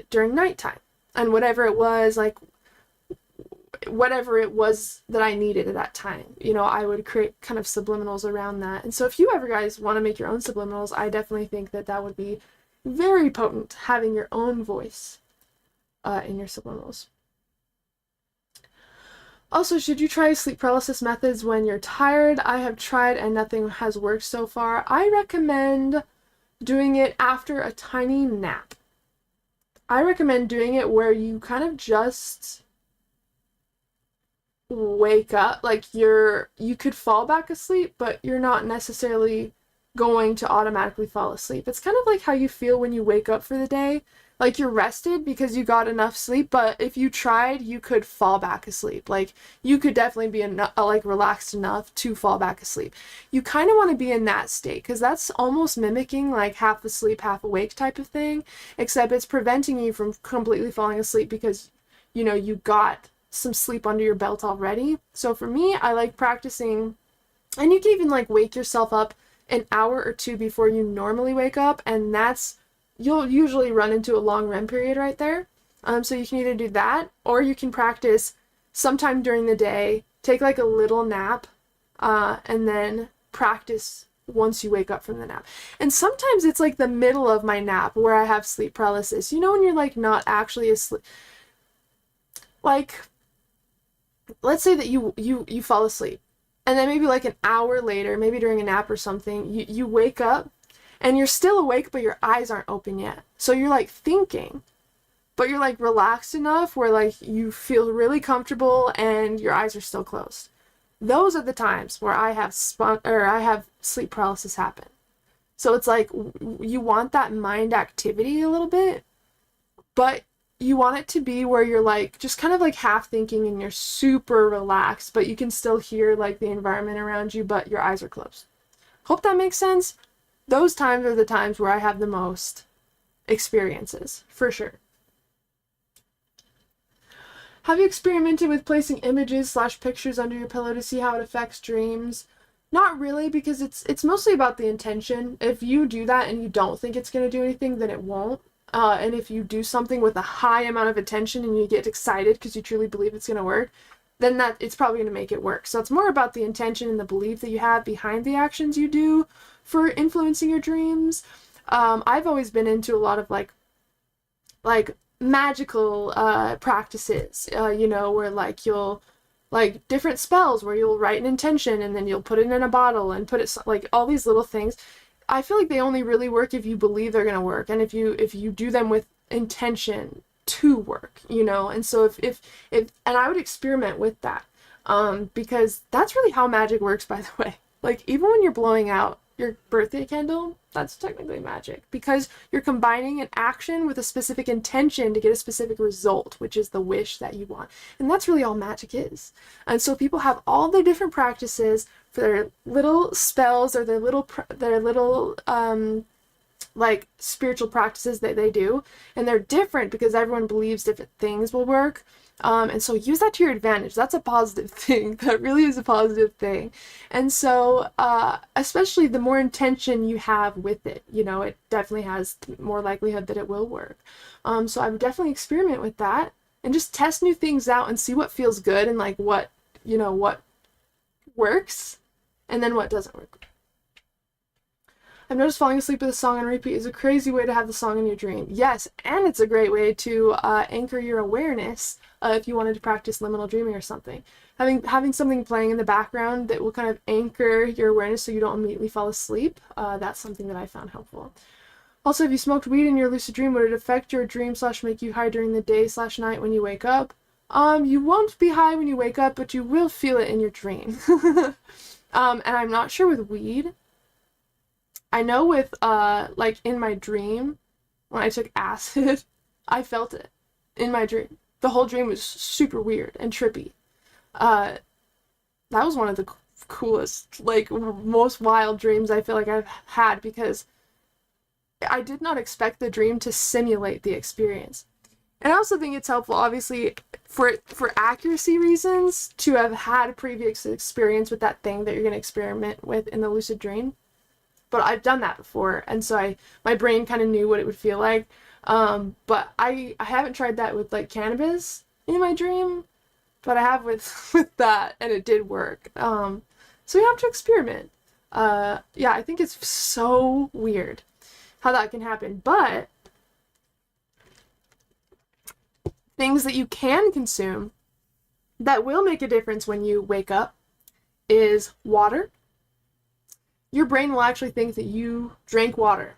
during nighttime. And whatever it was that I needed at that time, you know, I would create kind of subliminals around that. And so if you ever guys want to make your own subliminals, I definitely think that would be very potent, having your own voice in your subliminals. Also, should you try sleep paralysis methods when you're tired? I have tried and nothing has worked so far. I recommend doing it after a tiny nap. I recommend doing it where you kind of just wake up, like you could fall back asleep, but you're not necessarily going to automatically fall asleep. It's kind of like how you feel when you wake up for the day. Like, you're rested because you got enough sleep, but if you tried, you could fall back asleep. Like, you could definitely be relaxed enough to fall back asleep. You kind of want to be in that state, because that's almost mimicking like half asleep, half awake type of thing, except it's preventing you from completely falling asleep because, you know, you got some sleep under your belt already. So for me, I like practicing, and you can even like wake yourself up an hour or two before you normally wake up, and you'll usually run into a long REM period right there. So you can either do that, or you can practice sometime during the day, take like a little nap, and then practice once you wake up from the nap. And sometimes it's like the middle of my nap where I have sleep paralysis. You know, when you're like not actually asleep. Like, let's say that you fall asleep, and then maybe like an hour later, maybe during a nap or something, you wake up, and you're still awake, but your eyes aren't open yet. So you're like thinking, but you're like relaxed enough where like you feel really comfortable and your eyes are still closed. Those are the times where I have sleep paralysis happen. So it's like you want that mind activity a little bit, but you want it to be where you're like just kind of like half thinking and you're super relaxed, but you can still hear like the environment around you, but your eyes are closed. Hope that makes sense. Those times are the times where I have the most experiences, for sure. Have you experimented with placing images/pictures under your pillow to see how it affects dreams? Not really, because it's mostly about the intention. If you do that and you don't think it's going to do anything, then it won't. And if you do something with a high amount of attention and you get excited because you truly believe it's going to work, then it's probably going to make it work. So it's more about the intention and the belief that you have behind the actions you do for influencing your dreams. I've always been into a lot of like magical practices, you know, where like you'll like different spells where you'll write an intention and then you'll put it in a bottle and put it, like all these little things. I feel like they only really work if you believe they're going to work, and if you do them with intention to work, you know. And so if and I would experiment with that. Because that's really how magic works, by the way. Like, even when you're blowing out your birthday candle, that's technically magic, because you're combining an action with a specific intention to get a specific result, which is the wish that you want. And that's really all magic is. And so people have all their different practices for their little spells or their little like spiritual practices that they do, and they're different because everyone believes different things will work. And so use that to your advantage. That's a positive thing. That really is a positive thing. And so, especially the more intention you have with it, you know, it definitely has more likelihood that it will work. So I would definitely experiment with that and just test new things out and see what feels good and like what, you know, what works and then what doesn't work. I've noticed falling asleep with a song on repeat is a crazy way to have the song in your dream. Yes, and it's a great way to anchor your awareness if you wanted to practice liminal dreaming or something. Having something playing in the background that will kind of anchor your awareness so you don't immediately fall asleep, that's something that I found helpful. Also, if you smoked weed in your lucid dream, would it affect your dream / make you high during the day / night when you wake up? You won't be high when you wake up, but you will feel it in your dream. And I'm not sure with weed. I know with, like, in my dream, when I took acid, I felt it in my dream. The whole dream was super weird and trippy. That was one of the coolest, like, most wild dreams I feel like I've had, because I did not expect the dream to simulate the experience. And I also think it's helpful, obviously, for accuracy reasons, to have had a previous experience with that thing that you're going to experiment with in the lucid dream. But I've done that before, and so my brain kind of knew what it would feel like. But I haven't tried that with like cannabis in my dream, but I have with that, and it did work. So you have to experiment. Yeah, I think it's so weird how that can happen. But things that you can consume that will make a difference when you wake up is water. Your brain will actually think that you drank water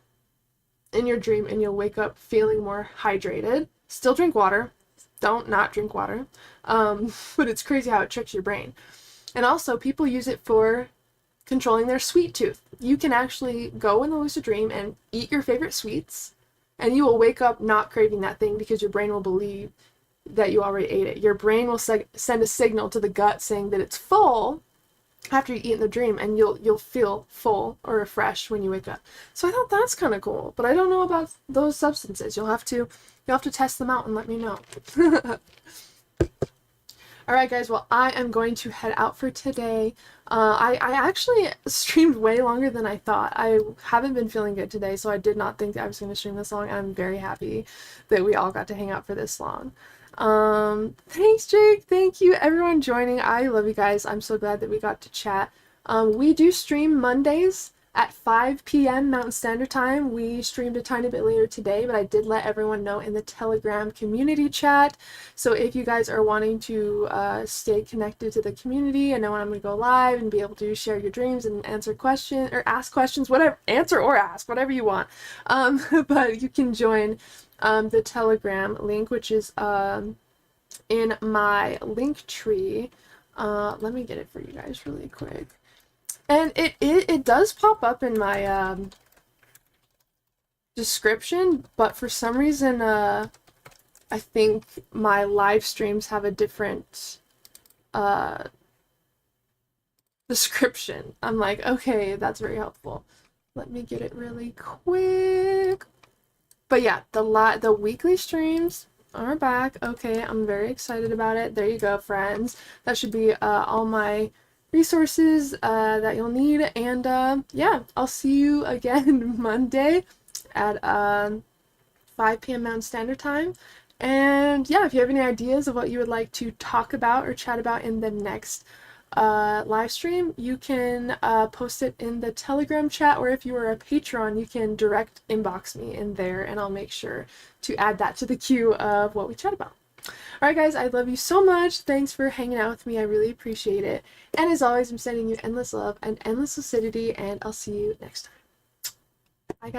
in your dream, and you'll wake up feeling more hydrated. Still drink water. Don't not drink water. But it's crazy how it tricks your brain. And also, people use it for controlling their sweet tooth. You can actually go in the lucid dream and eat your favorite sweets, and you will wake up not craving that thing because your brain will believe that you already ate it. Your brain will send a signal to the gut saying that it's full after you eat in the dream, and you'll feel full or refreshed when you wake up. So I thought that's kind of cool, but I don't know about those substances. You'll have to test them out and let me know. Alright guys, well, I am going to head out for today. I actually streamed way longer than I thought. I haven't been feeling good today, so I did not think that I was going to stream this long. I'm very happy that we all got to hang out for this long. Thanks Jake, thank you everyone joining. I love you guys. I'm so glad that we got to chat. We do stream Mondays at 5 p.m. Mountain Standard Time. We streamed a tiny bit later today, but I did let everyone know in the Telegram community chat. So if you guys are wanting to stay connected to the community and know when I'm going to go live and be able to share your dreams and answer questions or ask questions, whatever, answer or ask, whatever you want. But you can join the Telegram link, which is in my link tree. Let me get it for you guys really quick. And it does pop up in my description, but for some reason I think my live streams have a different description. I'm like, okay, that's very helpful. Let me get it really quick. But yeah, the weekly streams are back. Okay, I'm very excited about it. There you go, friends. That should be all my resources that you'll need. And yeah, I'll see you again Monday at 5 p.m. Mountain Standard Time. And yeah, if you have any ideas of what you would like to talk about or chat about in the next live stream, you can post it in the Telegram chat, or if you are a patron, you can direct inbox me in there, and I'll make sure to add that to the queue of what we chat about. Alright guys, I love you so much. Thanks for hanging out with me. I really appreciate it. And as always, I'm sending you endless love and endless lucidity, and I'll see you next time.